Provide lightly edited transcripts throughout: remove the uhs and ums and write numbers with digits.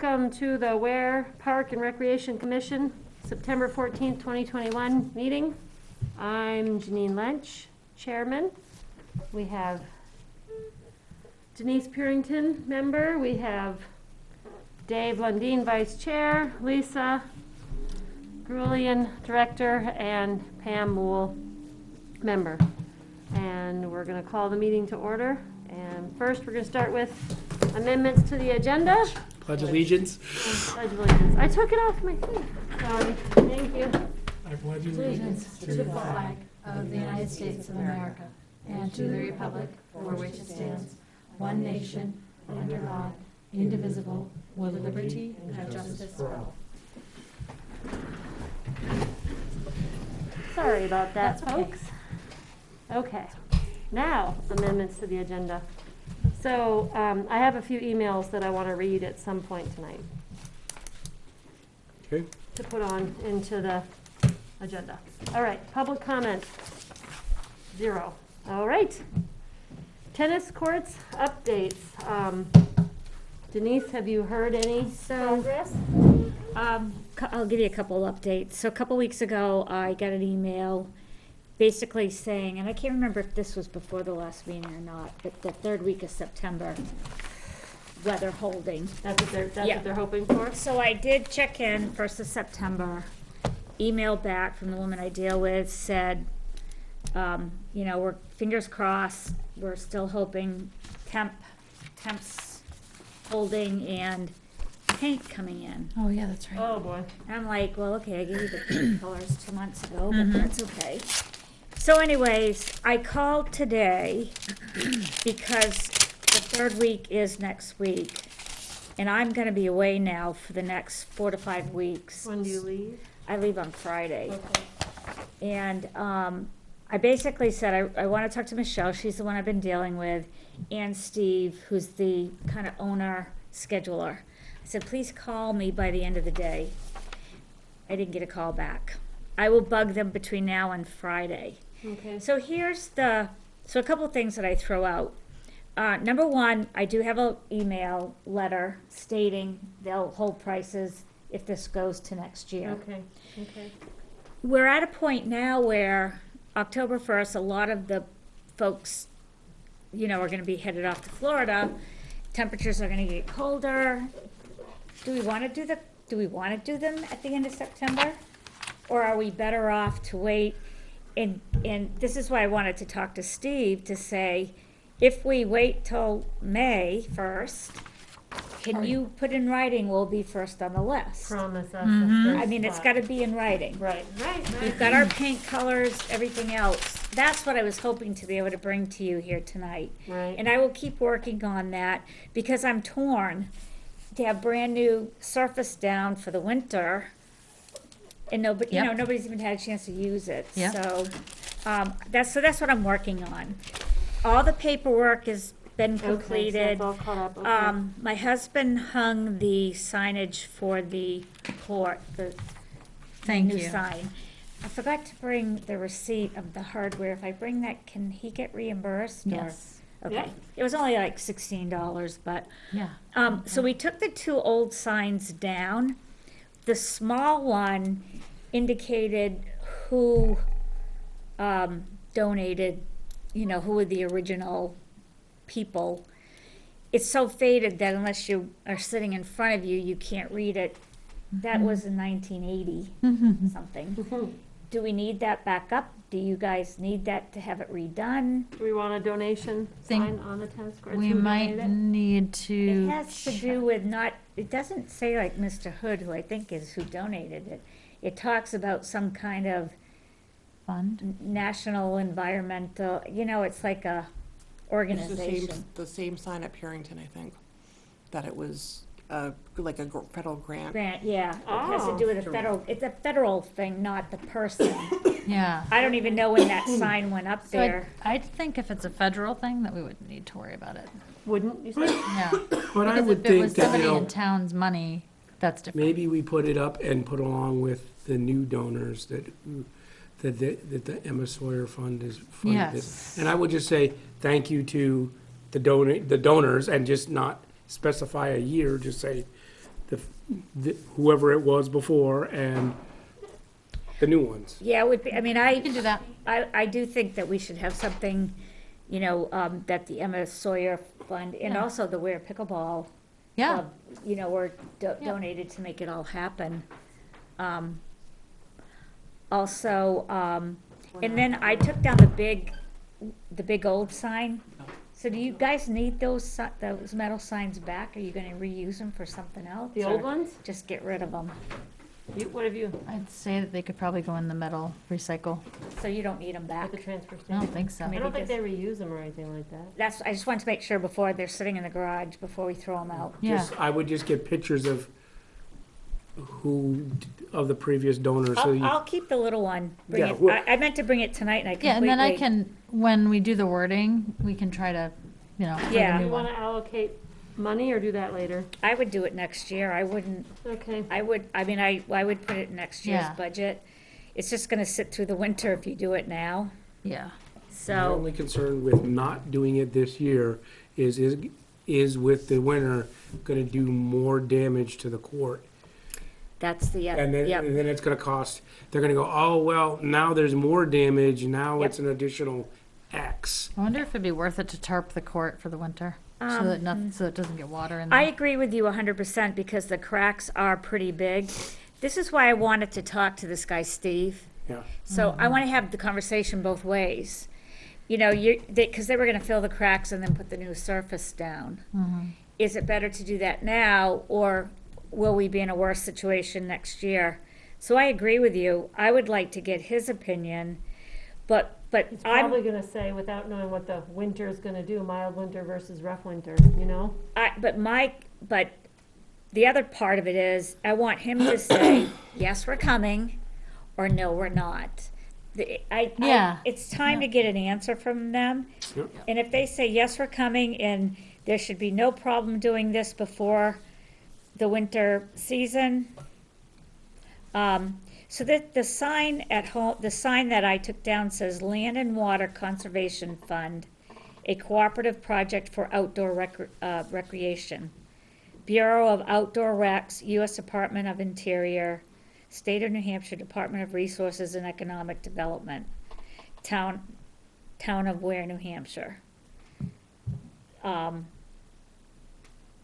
welcome to the Ware Park and Recreation Commission, September 14th, 2021 meeting. I'm Janine Lynch, Chairman. We have Denise Purington, member. We have Dave Lundeen, Vice Chair, Lisa Grulian, Director, and Pam Moole, member. And we're going to call the meeting to order. And first, we're going to start with amendments to the agenda. Pledge allegiance. Pledge allegiance. I took it off my feet. Sorry. Thank you. I pledge allegiance to the flag of the United States of America and to the republic for which it stands, one nation, under God, indivisible, with liberty and justice for all. Sorry about that, That's okay. folks. Okay. Now, amendments to the agenda. So I have a few emails that I want to read at some point tonight. Okay. To put on into the agenda. All right, public comment, 0. All right. Tennis courts updates. Denise, have you heard any progress? I'll give you a couple updates. So a couple weeks ago, I got an email basically saying, and I can't remember if this was before the last meeting or not, but the third week of September, weather holding. That's what they're hoping for? So I did check in 1st of September, email back from the woman I deal with, said, you know, we're fingers crossed, we're still hoping temps holding and paint coming in. Oh, yeah, that's right. Oh, boy. And I'm like, well, okay, I gave you the paint colors 2 months ago, but that's okay. So anyways, I called today because the third week is next week. And I'm gonna be away now for the next 4 to 5 weeks. When do you leave? I leave on Friday. Okay. And I basically said, I wanna talk to Michelle, she's the one I've been dealing with, and Steve, who's the kind of owner scheduler. I said, please call me by the end of the day. I didn't get a call back. I will bug them between now and Friday. Okay. So so a couple things that I throw out. Number one, I do have an email letter stating they'll hold prices if this goes to next year. Okay. We're at a point now where October 1st, a lot of the folks, you know, are gonna be headed off to Florida. Temperatures are gonna get colder. Do we wanna do them at the end of September? Or are we better off to wait? And this is why I wanted to talk to Steve to say, if we wait till May 1st, can you put in writing we'll be first on the list? Promise us the first I mean, it's spot. gotta be in writing. Right. We've got our paint colors, everything else. That's what I was hoping to be able to bring to you here tonight. Right. And I will keep working on that because I'm torn to have brand new surface down for the winter. And nobody, you know, nobody's even had a chance to use it. Yep. So, that's what I'm working on. All the paperwork has been Okay, so completed. it's all caught up. Okay. My husband hung the signage for the court, the Thank new you. sign. I forgot to bring the receipt of the hardware. If I bring that, can he get reimbursed? or- Yes. Okay. Yeah. It was only like $16, but, Yeah. so we took the 2 old signs down. The small one indicated who, donated, you know, who were the original people. It's so faded that unless you are sitting in front of you, you can't read it. That was in 1980 something. Do we need that back up? Do you guys need that to have it redone? Do we want a donation Think sign on the tennis courts? We Who might donated it? need It to. has to do with it doesn't say like Mr. Hood, who I think is who donated it. It talks about some kind of Fund. national environmental, you know, it's like a organization. The same sign at Purington, I think, that it was like a federal grant. Grant, yeah, it has to Oh. do with a federal, it's a federal thing, not the person. Yeah. I don't even know when that sign went up So I there. think if it's a federal thing, that we wouldn't need to worry about it. Wouldn't you say? Yeah. But I Because would if it was think that, somebody in town's money, that's different. maybe we put it up and put along with the new donors that the Emma Sawyer Fund is funded. Yes. And I would just say thank you to the donors and just not specify a year, just say whoever it was before and the new ones. Yeah, it would be, I mean, You can do that. I do think that we should have something, you know, that the Emma Sawyer Fund and Yeah. also the Ware Pickleball Yeah, Club, you know, were Yeah. donated to make it all happen. Also, and then I took down the big old sign. So do you guys need those metal signs back? Are you gonna reuse them for something else? The old or ones? Just get rid of them, What have you, I'd say that they could probably go in the metal recycle. so you don't need them back? at the transfer I station? don't think so. I Maybe don't think just- they reuse them or anything like that. That's, I just want to make sure before they're sitting in the garage, before we throw them out. Yeah, I would just get pictures of of the previous donors, so I'll keep the little one, bring Yeah, it, well- I meant to bring it tonight and I completely. yeah, and then I can, when we do the wording, we can try to, you know, for the Yeah. Do new you one. wanna allocate money or do that later? I would do it next year, I wouldn't, Okay. I would put it in next year's Yeah. budget. It's just gonna sit through the winter if you do it now, Yeah, my so, only concern with not doing it this year is with the winter gonna do more damage to the court. that's the, And then, yep, and then it's gonna cost, they're gonna go, oh, well, now there's more damage, now Yep. it's an additional X. I wonder if it'd be worth it to tarp the court for the winter, so that nothing, so it doesn't get water in there. I agree with you 100% because the cracks are pretty big. This is why I wanted to talk to this guy, Steve. Yeah. So I want to have the conversation both ways. You know, because they were going to fill the cracks and then put the new surface down. Mhm. Is it better to do that now, or will we be in a worse situation next year? So I agree with you. I would like to get his opinion, but He's I'm, probably gonna say, without knowing what the winter's gonna do, mild winter versus rough winter, you know? but the other part of it is, I want him to say, yes, we're coming, or no, we're not. Yeah. It's time to get an answer from them. Yep. And if they say, yes, we're coming, and there should be no problem doing this before the winter season. So that the sign at home, the sign that I took down says Land and Water Conservation Fund, a cooperative project for outdoor recreation. Bureau of Outdoor Recs, U.S. Department of Interior, State of New Hampshire Department of Resources and Economic Development, Town of Ware, New Hampshire.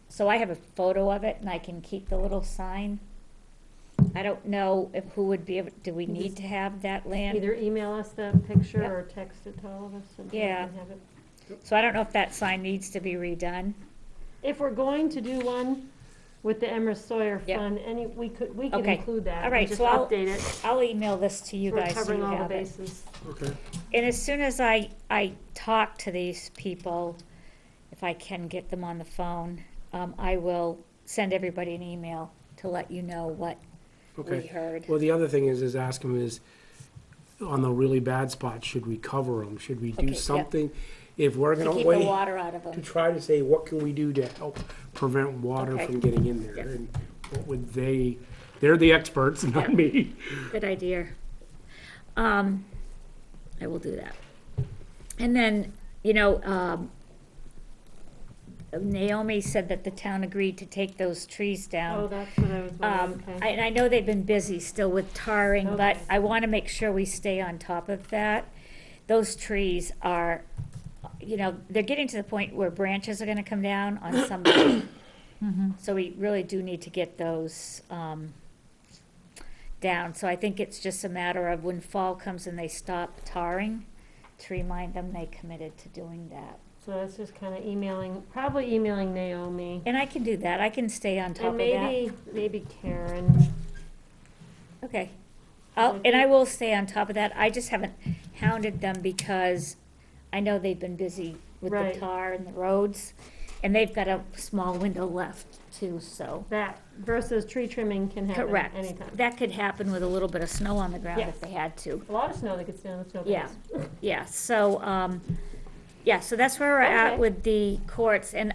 So I have a photo of it and I can keep the little sign. I don't know if who would be able, do we need to have that land? Either email us the picture Yep. or text it to all of us and we Yeah. can have it. So I don't know if that sign needs to be redone. If we're going to do one with the Emma Sawyer Yep. Fund, we can Okay. include that. All and right, just so update it. I'll email this to you So we're guys so covering you all the have it. bases. Okay. And as soon as I talk to these people, if I can get them on the phone, I will send everybody an email to let you know what we Okay. heard. Well, the other thing is ask them is, on the really bad spots, should we cover them? Should we Okay, do yeah. something? If we're To gonna keep the wait, water out of to them. try to say, what can we do to help prevent water Okay. from getting in there? Yeah. And what would they're the experts, not Yeah. me. Good idea. I will do that. And then, you know, Naomi said that the town agreed to take those trees down. Oh, that's what I was wondering, okay. And I know they've been busy still with tarring, but Okay. I want to make sure we stay on top of that. Those trees are, you know, they're getting to the point where branches are gonna come down on some of them. So we really do need to get those, down. So I think it's just a matter of when fall comes and they stop tarring, to remind them they committed to doing that. So that's just kind of probably emailing Naomi. And I can do that, I can stay on top And of that. maybe Karen. Okay. I And I will stay on top of that. I just haven't hounded them because I know they've been busy with the Right. tar and the roads. And they've got a small window left too, so. That versus tree trimming can happen Correct. anytime. That could happen with a little bit of snow on the ground Yes. if they had to. A lot of snow that gets down the snow. Yeah. fields. Yeah, so, so that's where we're at Okay. with the courts. And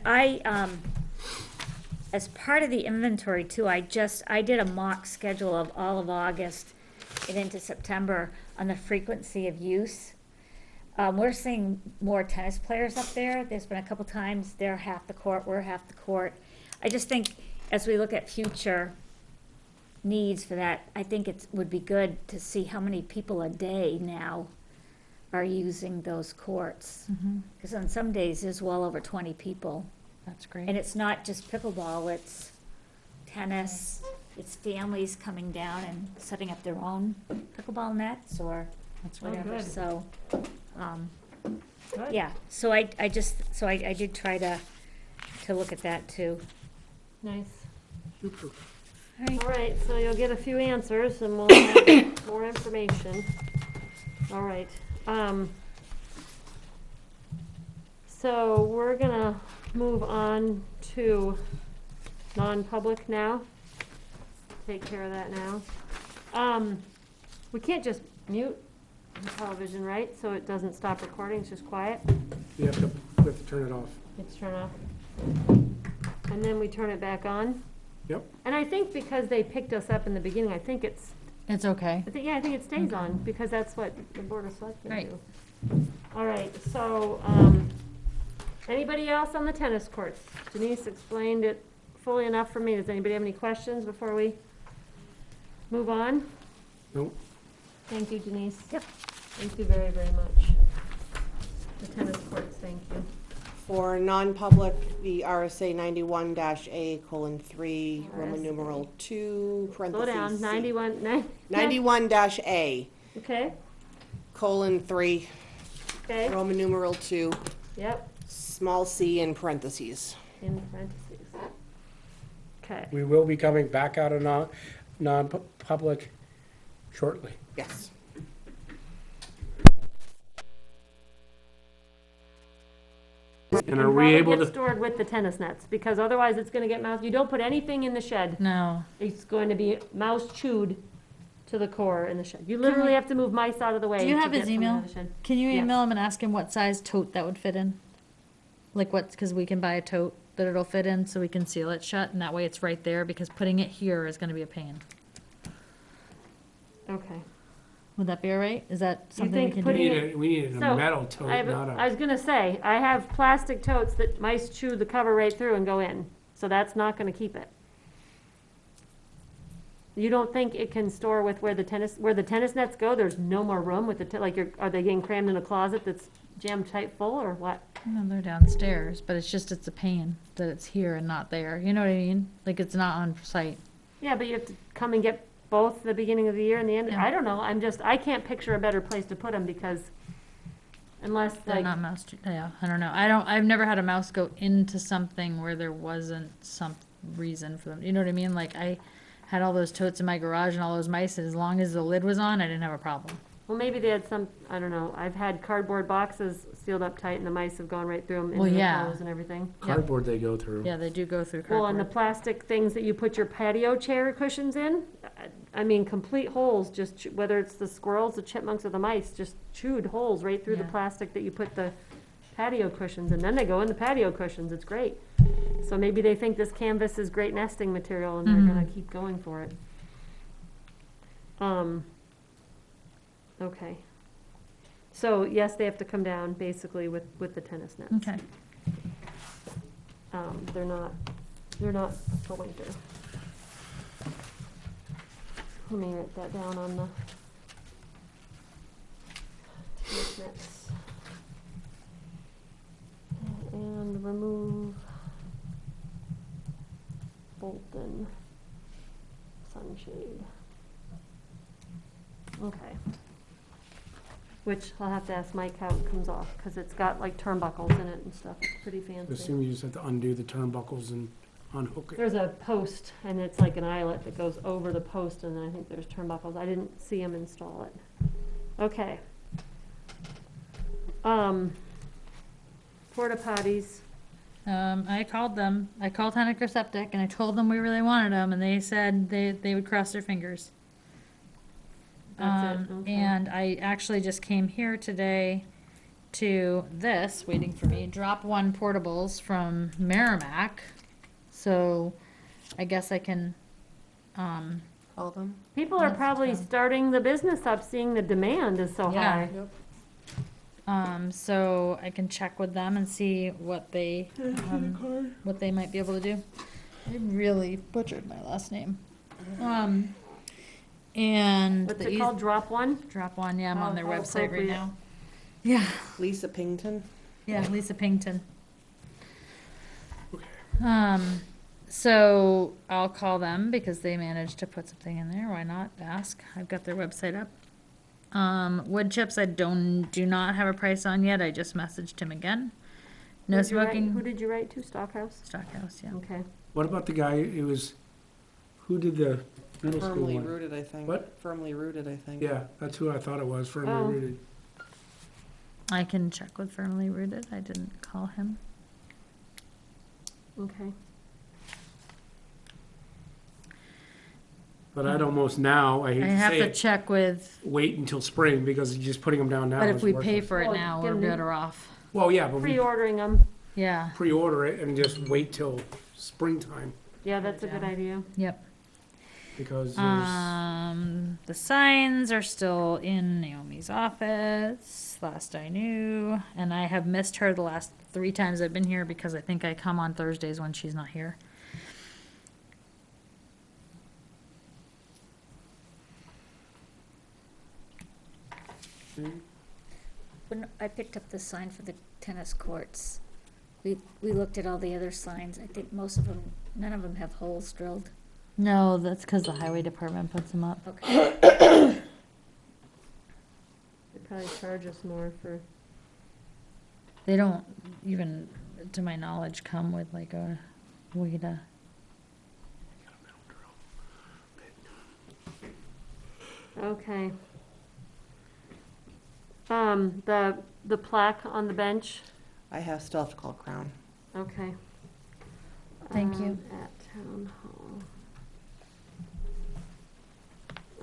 as part of the inventory too, I did a mock schedule of all of August and into September on the frequency of use. We're seeing more tennis players up there. There's been a couple times they're half the court, we're half the court. I just think as we look at future needs for that, I think it would be good to see how many people a day now are using those courts. Mhm. Because on some days, there's well over 20 people. That's great. And it's not just pickleball, it's tennis, it's families coming down and setting up their own pickleball nets or That's Oh, whatever, good. so, um, Good. yeah, so I did try to look at that too. Nice. Super. All right, so you'll get a few answers and we'll have more information. All right. So we're gonna move on to non-public now. Take care of that now. We can't just mute the television, right? So it doesn't stop recording, it's just quiet? We have to turn it off. It's turned off. And then we turn it back on? Yep. And I think because they picked us up in the beginning, I think It's okay. I think it stays on, because that's what the Board of Selectmen Right. do. All right, so, anybody else on the tennis courts? Denise explained it fully enough for me. Does anybody have any questions before we move on? Nope. Thank you, Denise. Yep. Thank you very, very much. The tennis courts, thank you. For non-public, the RSA 91-A:3, Roman RSA. numeral 2, Slow parentheses. down, C. 91. 91-A:3, Okay, okay, Roman numeral 2, yep, small c in parentheses. in parentheses. Okay, We will be coming back out of non-public shortly. Yes. And are we able probably get to, stored with the tennis nets, because otherwise it's gonna get mouse, you don't put anything in the shed. No. It's going to be mouse chewed to the core in the shed. You literally have to move mice out of the way. Do you to have get his something out email? of the shed. Can you Yes. email him and ask him what size tote that would fit in? Like what, because we can buy a tote that it'll fit in so we can seal it shut and that way it's right there because putting it here is gonna be a pain. Okay. Would that be all right? Is that something we think can we do? putting- need a So, metal tote, I not was a, gonna say, I have plastic totes that mice chew the cover right through and go in, so that's not gonna keep it. You don't think it can store with where the tennis nets go, there's no more room with are they getting crammed in a closet that's jammed tight full, or what? No, they're downstairs, but it's a pain that it's here and not there. You know what I mean? Like it's not on site. Yeah, but you have to come and get both the beginning of the year and the end, Yeah. I don't know, I can't picture a better place to put them, because unless, They're like, not mouse, yeah, I don't know. I've never had a mouse go into something where there wasn't some reason for them. You know what I mean? Like I had all those totes in my garage and all those mice, and as long as the lid was on, I didn't have a problem. well, maybe they had some, I don't know, I've had cardboard boxes sealed up tight and the mice have gone right through them Well, into the yeah. clothes and everything. cardboard they go through. Yeah, they do go through Well, and the cardboard. plastic things that you put your patio chair cushions in, I mean, complete holes, just, whether it's the squirrels, the chipmunks, or the mice, just chewed holes right through the Yeah. plastic that you put the patio cushions, and then they go in the patio cushions, it's great. So maybe they think this canvas is great nesting material, and they're gonna Mhm. keep going for it. Okay. So, yes, they have to come down, basically, with the tennis nets. Okay. They're not for winter. Let me write that down on the tennis nets. And remove Bolton sunshade. Okay. Which I'll have to ask Mike how it comes off, because it's got like turnbuckles in it and stuff, it's pretty fancy. Assume you just have to undo the turnbuckles and unhook it. There's a post, and it's like an eyelet that goes over the post, and then I think there's turnbuckles. I didn't see him install it. Okay. Porta potties. I called them. I called Henniker Septic and I told them we really wanted them and they said they would cross their fingers. That's it, okay. And I actually just came here today to this, waiting for me, Drop One Portables from Merrimack. So I guess I can, Call them. People are That's probably fun. starting the business up, seeing the demand is so Yeah. high. so I can check with them and see what they might be able to do. I really butchered my last name. And What's the it called, Drop One? Drop One, yeah, I'm on their How website right appropriate. now. Yeah, Lisa Pington. yeah, Lisa Pington. So I'll call them because they managed to put something in there. Why not ask? I've got their website up. Wood chips, I do not have a price on yet. I just messaged him again. No Who'd you write- smoking. Who did you write to, Stockhouse? Stockhouse, yeah. Okay. What about the guy, who did the middle school Firmly one? rooted, I think. What? Firmly rooted, I think. Yeah, that's who I thought it was, Oh. firmly rooted. I can check with Firmly Rooted. I didn't call him. Okay. But I'd almost now, I hate I to have say to it, check with, wait until spring because just putting them down now but is if we pay worthless. for it Well, now, we're give them- better off. Well, yeah, but we Pre-ordering them. Yeah, pre-order it and just wait till springtime Yeah, that's a good idea. yep. because The signs are still in Naomi's office, last I knew, and I have missed her the last 3 times I've been here because I think I come on Thursdays when she's not here. When I picked up the sign for the tennis courts, we looked at all the other signs. I think most of them, none of them have holes drilled. No, that's because the highway department puts them up. Okay. They probably charge us more for, They don't even, to my knowledge, come with like a WIDA. okay. The plaque on the bench, I still have to call Crown. okay. Thank you. At Town Hall.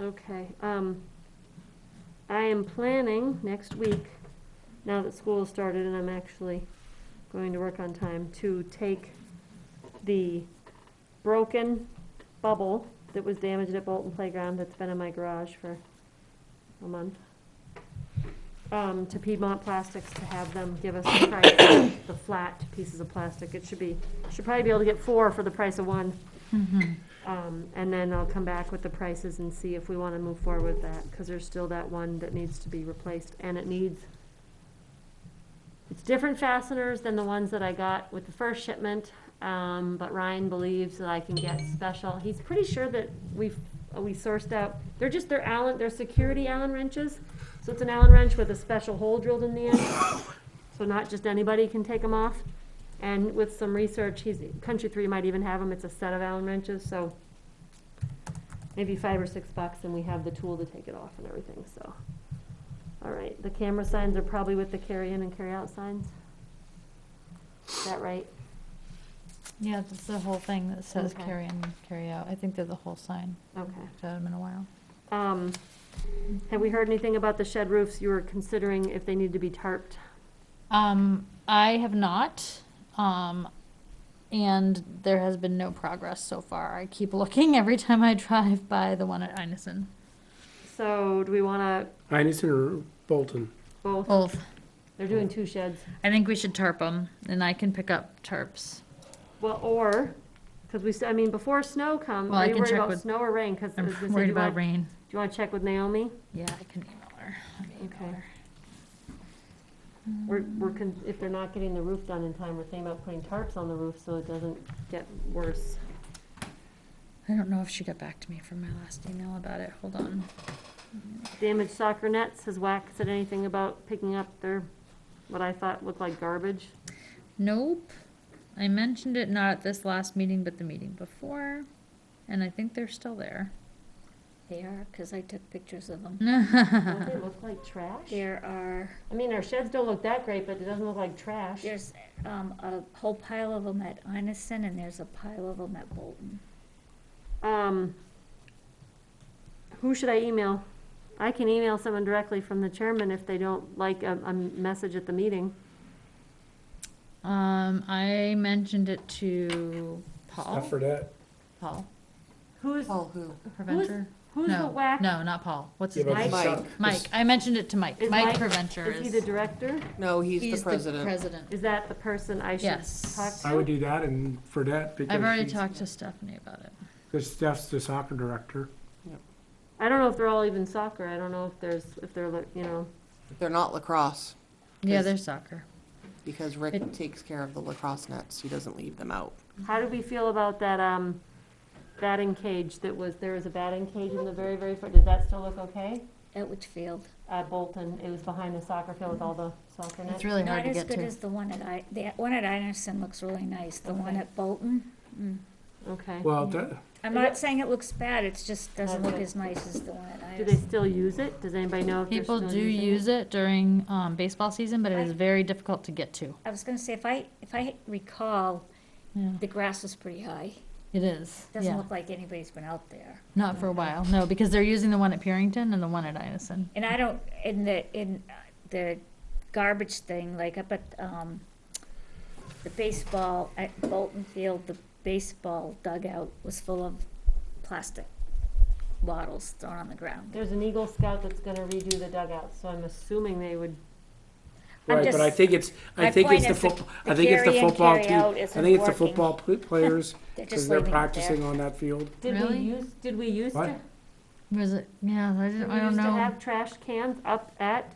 Okay, I am planning next week, now that school has started and I'm actually going to work on time, to take the broken bubble that was damaged at Bolton Playground that's been in my garage for a month, to Piedmont Plastics to have them give us the price of the flat pieces of plastic. Should probably be able to get 4 for the price of 1. And then I'll come back with the prices and see if we want to move forward with that, because there's still that one that needs to be replaced, and it's different fasteners than the ones that I got with the first shipment, but Ryan believes that I can get special. He's pretty sure that we sourced out, they're security Allen wrenches, so it's an Allen wrench with a special hole drilled in the end, so not just anybody can take them off. And with some research, Country 3 might even have them, it's a set of Allen wrenches, so maybe $5 or $6, and we have the tool to take it off and everything, so. All right, the camera signs are probably with the carry-in and carry-out signs? Is that right? Yeah, that's the whole thing that says Okay. carry in, carry out. I think they're the whole sign. Okay. I've had them in a while. Have we heard anything about the shed roofs? You were considering if they need to be tarped? I have not, and there has been no progress so far. I keep looking every time I drive by the one at Inison. So do we want Einstein or Bolton. to both? Both. They're doing 2 sheds. I think we should tarp them, and I can pick up tarps. Well, because before snow comes, Well, are I you can worried check about with- snow or rain? Because I'm worried about rain. Do you want to check with Naomi? Yeah, I can email her. Let me email Okay. her. If they're not getting the roof done in time, we're thinking about putting tarps on the roof so it doesn't get worse. I don't know if she got back to me from my last email about it. Hold on. Damaged soccer nets, has WAC said anything about picking up what I thought looked like garbage? Nope. I mentioned it not at this last meeting, but the meeting before, and I think they're still there. They are, because I took pictures of them. Don't they look like trash? There are, Our sheds don't look that great, but it doesn't look like trash. there's a whole pile of them at Inison, and there's a pile of them at Bolton. Who should I email? I can email someone directly from the chairman if they don't like a message at the meeting. I mentioned it to Paul. Stuff for that. Paul. Who's, Paul who? Preventer? who's the No, WAC? no, not Paul. What's his Yeah, but name? Mike. some- Mike. I mentioned it to Mike. Is Mike Mike- Preventer Is he the director? No, he's the He's the president. president. Is that the person I should Yes. talk to? I would do that and Fredette, because I've already she's- talked to Stephanie about it. because Steph's the soccer director. I don't know if they're all even soccer. I don't know if they're, you know, They're not lacrosse, Yeah, Is- they're soccer. because Rick It- takes care of the lacrosse nets. He doesn't leave them out. how do we feel about that, batting cage there was a batting cage in the very, very front. Does that still look okay? At which field? At Bolton, it was behind the soccer field with all the soccer nets. It's really hard Not to as get good to. as the one the one at Iverson looks really nice. The one Okay. at Bolton, Okay. Well, that, I'm not saying it looks bad, it's just doesn't look Okay. as nice as the one at Do they Iverson. still use it? Does anybody know if they're People still do using use it during baseball season, but it is very difficult to get to. I was gonna say, if I recall, Yeah, the grass was pretty high. it is. Doesn't Yeah, look like anybody's been out there. not for a while. No, because they're using the one at Purington and the one at Ineson. And I don't, in the garbage thing, like up at, the baseball, at Bolton Field, the baseball dugout was full of plastic bottles thrown on the ground. There's an Eagle Scout that's gonna redo the dugout, so I'm assuming they would, I'm right, but I just- think it's, my I think point it's the is the- football, the I think it's the carry in, football carry team. out I isn't think it's the working. football players, They're because just they're leaving it there. practicing on that field. Really? did we used What? to? Was it? Yeah, I Did we don't used to know. have trash cans up at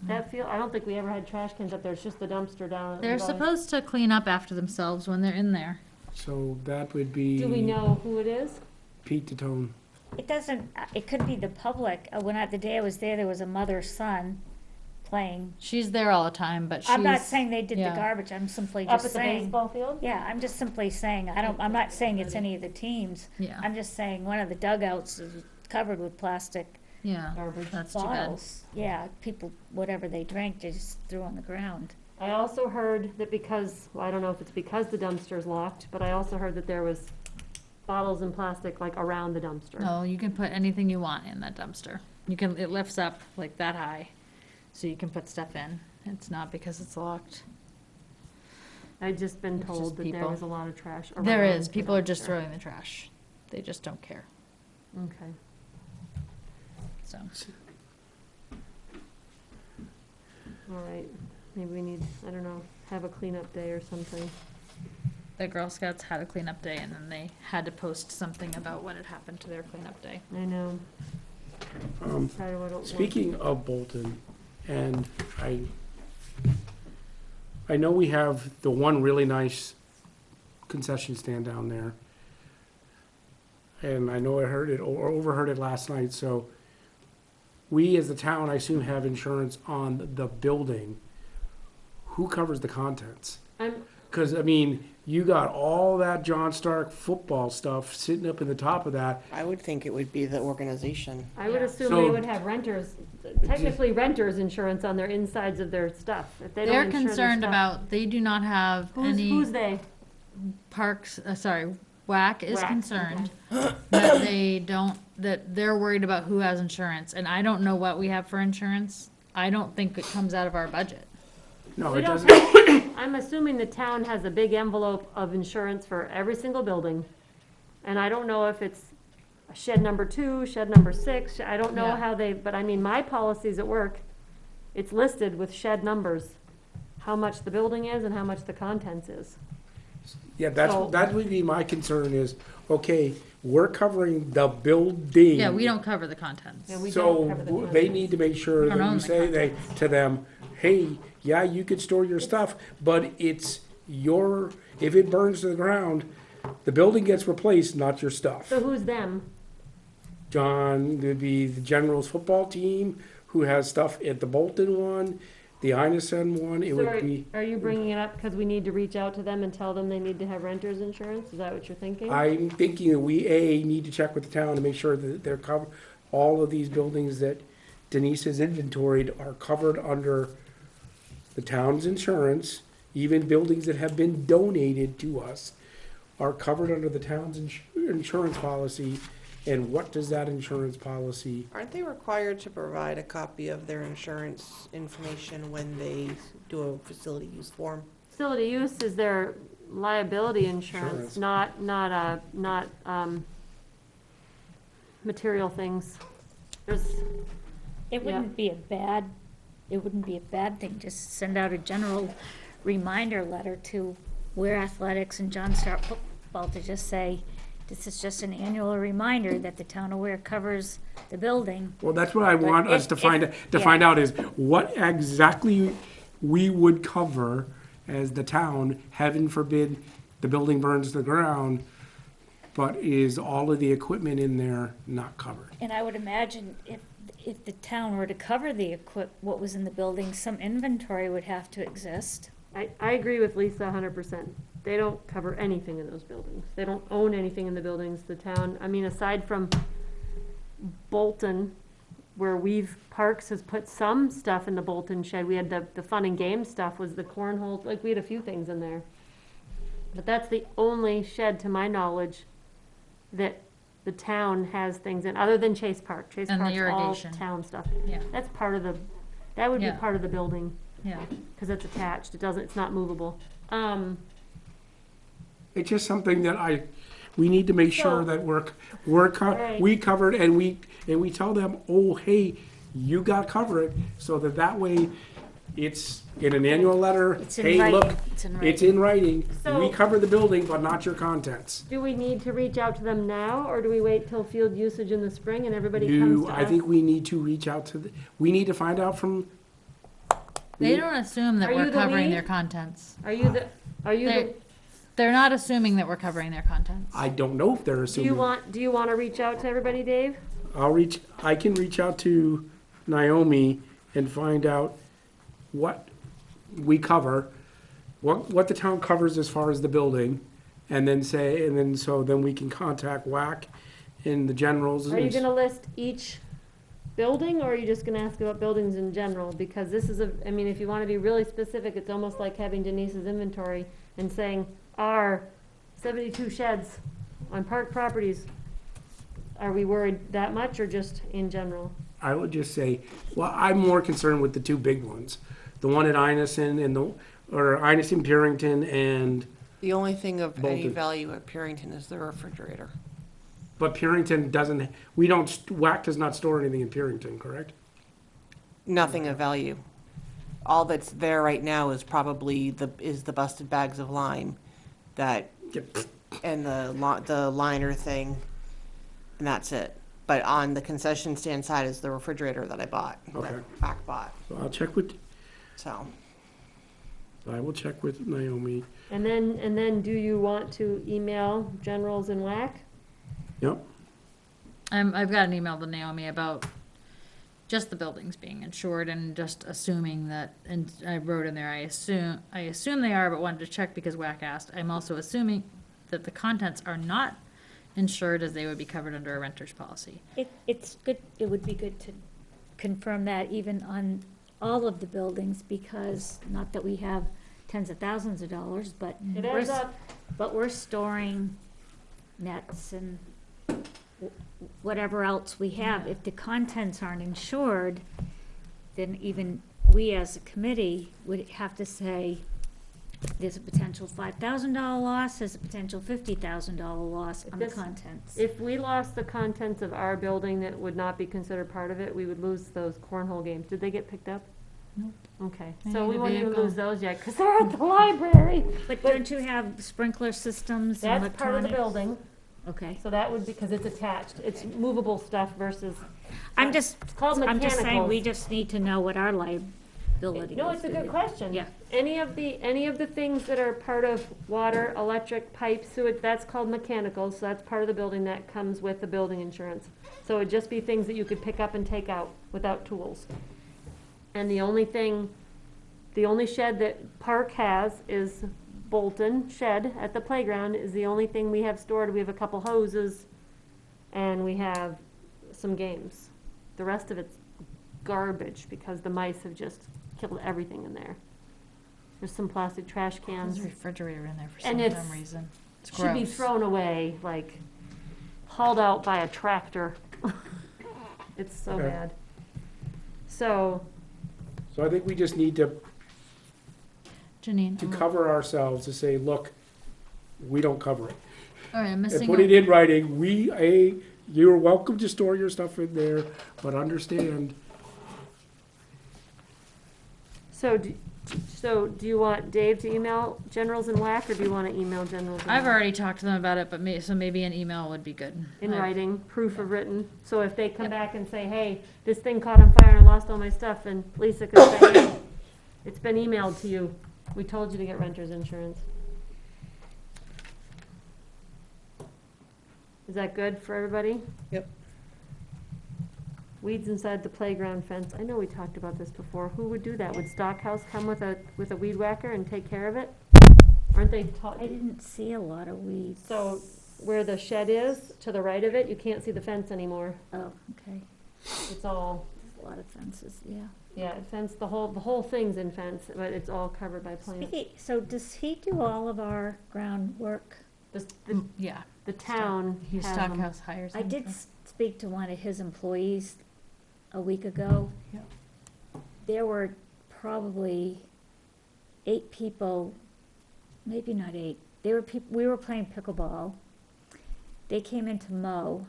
that field? I don't think we ever had trash cans up there, it's just the dumpster down. They're supposed to clean up after themselves when they're in there. So that would be Do we know who it is? Pete Tatone. It doesn't, it could be the public. The day I was there was a mother-son playing. She's there all the time, but she's. I'm not saying they did the yeah. garbage, I'm simply Up just at the saying. baseball field? Yeah, I'm just simply saying, I'm not saying it's any of the teams. Yeah, I'm just saying one of the dugouts is covered with plastic yeah, Garbage. that's too bad. bottles. Yeah, people, whatever they drank, they just threw on the ground. I also heard that I don't know if it's because the dumpster's locked, but I also heard that there was bottles and plastic like around the dumpster. No, you can put anything you want in that dumpster. It lifts up like that high, so you can put stuff in. It's not because it's locked. I'd just been It's told just that there people. was a lot of trash around. There is, the people are just dumpster. throwing the trash. They just don't care, Okay. so. All right, maybe we need, I don't know, have a cleanup day or something. The Girl Scouts had a cleanup day and then they had to post something about what had happened to their cleanup day. I know. Probably what it was. Speaking of Bolton, and I know we have the one really nice concession stand down there. And I know I heard it or overheard it last night, so we as the town, I assume, have insurance on the building. Who covers the contents? I'm, Because, I mean, you got all that John Stark football stuff sitting up in the top of that. I would think it would be the organization. I would Yeah. assume So- they would have technically renters insurance on their insides of their stuff. If they don't They're insure their concerned stuff- about, they do not have Who's any they? parks, WAC is WAC, concerned that they don't, that they're worried about who has insurance. And I don't know what we have for insurance. I don't think it comes out of our budget. No, We it don't- doesn't. I'm assuming the town has a big envelope of insurance for every single building. And I don't know if it's shed number 2, shed number 6, I don't know Yeah. how but I mean, my policies at work, it's listed with shed numbers, how much the building is and how much the contents is. Yeah, So- that would be my concern is, okay, we're covering the building. Yeah, we don't cover the contents. Yeah, we don't So cover the they contents. need to make sure We don't that own we the say to them, hey, yeah, you could store your stuff, but it's if it burns to the ground, the building gets replaced, not your stuff. So who's them? John, there'd be the Generals football team who has stuff at the Bolton one, the Ineson one, it So would be. are you bringing it up because we need to reach out to them and tell them they need to have renters insurance? Is that what you're thinking? I'm thinking that we, need to check with the town to make sure that they're covered, all of these buildings that Denise has inventoried are covered under the town's insurance. Even buildings that have been donated to us are covered under the town's insurance policy. And what does that insurance policy? Aren't they required to provide a copy of their insurance information when they do a facility use form? Facility use is their liability Insurance. insurance, not material things. There's, It wouldn't be a bad, it wouldn't be a bad thing, just send out a general reminder letter to Ware Athletics and John Stark Football to just say, this is just an annual reminder that the town of Ware covers the building. Well, that's what I But want us if- to find, if- to yeah. find out is what exactly we would cover as the town, heaven forbid the building burns to the ground, but is all of the equipment in there not covered? And I would imagine if the town were to cover the what was in the building, some inventory would have to exist. I agree with Lisa 100%. They don't cover anything in those buildings. They don't own anything in the buildings. The town, I mean, aside from Bolton, where Parks has put some stuff in the Bolton shed. We had the fun and game stuff was the cornhole, like we had a few things in there. But that's the only shed, to my knowledge, that the town has things in, other than Chase Park. Chase And the Park's all irrigation. town stuff. Yeah. That's part of that would be Yeah. part of the building, Yeah. because it's attached. It's not movable. It's just something that we need to make sure So- that Right. we covered, and we tell them, oh, hey, you got covered, so that way it's in an annual letter, It's in hey, writing. look, It's in it's in writing, So- we cover the building, but not your contents. Do we need to reach out to them now, or do we wait till field usage in the spring and everybody comes to us? I think we need to reach out to, we need to find out from. They don't assume that Are you we're the covering lead? their contents. Are you the, They're not assuming that we're covering their contents. I don't know if they're do you assuming. want to reach out to everybody, Dave? I can reach out to Naomi and find out what we cover, what the town covers as far as the building, and then then we can contact WAC and the generals. Are you gonna list each building, or are you just gonna ask about buildings in general? Because this is I mean, if you wanna be really specific, it's almost like having Denise's inventory and saying, our 72 sheds on park properties, are we worried that much, or just in general? I would just say, well, I'm more concerned with the two big ones, the one at Inison or Inison, Purington, and, The only thing of any Bolton. value at Purington is the refrigerator. but Purington doesn't, WAC does not store anything in Purington, correct? Nothing of value. All that's there right now is probably the busted bags of lime that, Yep. and the liner thing, and that's it. But on the concession stand side is the refrigerator that I bought, Okay. that Pac bought, So I will check with Naomi. And then do you want to email generals and WAC? Yep, I've got an email to Naomi about just the buildings being insured and just assuming that, and I wrote in there, I assume they are, but wanted to check because WAC asked. I'm also assuming that the contents are not insured as they would be covered under a renter's policy. It's good, it would be good to confirm that even on all of the buildings, because not that we have tens of thousands of dollars, but It adds up. but we're storing nets and whatever else we have. If the contents aren't insured, then even we as a committee would have to say, there's a potential $5,000 loss, there's a potential $50,000 loss on the This- contents. If we lost the contents of our building that would not be considered part of it, we would lose those cornhole games. Did they get picked up? Nope. Okay, They so need we a won't even vehicle. lose those yet, because they're at the library. But don't you have sprinkler systems and That's part of the electronics? building, Okay. so that would, because it's attached. It's movable stuff versus, I'm it's called saying, mechanicals. we just need to know what our liability is. No, it's a good question. Yeah. Any of the things that are part of water, electric, pipe, sewage, that's called mechanicals, so that's part of the building that comes with the building insurance. So it'd just be things that you could pick up and take out without tools. And the only shed that Park has is Bolton shed at the playground is the only thing we have stored. We have a couple hoses and we have some games. The rest of it's garbage because the mice have just killed everything in there. There's some plastic trash cans. There's a refrigerator in there for And some it's- dumb reason. It's Should be gross. thrown away, like hauled out by a tractor. It's so Okay. bad. So, so I think we just need to Janine, cover ourselves to say, look, we don't cover it. all right, I'm And missing. put it in writing, we, you're welcome to store your stuff in there, but understand, So do you want Dave to email Generals and WAC, or do you want to email Generals and I've WAC? already talked to them about it, but so maybe an email would be good. In I've- writing, proof of written, so if they come back and say, hey, this thing caught on fire and I lost all my stuff, and Lisa could say, hey, it's been emailed to you, we told you to get renter's insurance. Is that good for everybody? Yep. Weeds inside the playground fence, I know we talked about this before, who would do that? Would Stockhouse come with a weed whacker and take care of it? Aren't they taught? I didn't see a lot of weeds. So where the shed is, to the right of it, you can't see the fence anymore. Oh, okay. It's all, A lot of fences, yeah. yeah, fence, the whole thing's in fence, but it's all covered by plants. So does he do all of our groundwork? Yeah. The town He's has 'em. Stockhouse hires. I him, did so- speak to one of his employees a week ago. Yep. There were probably 8 people, maybe not 8. We were playing pickleball. They came in to mow.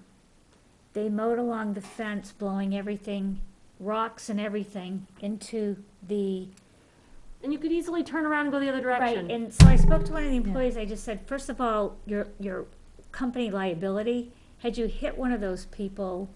They mowed along the fence, blowing everything, rocks and everything, into the. And you could easily turn around and go the other Right, direction. and so I spoke to one of the employees, I just said, first of all, your company liability, had you hit one of those people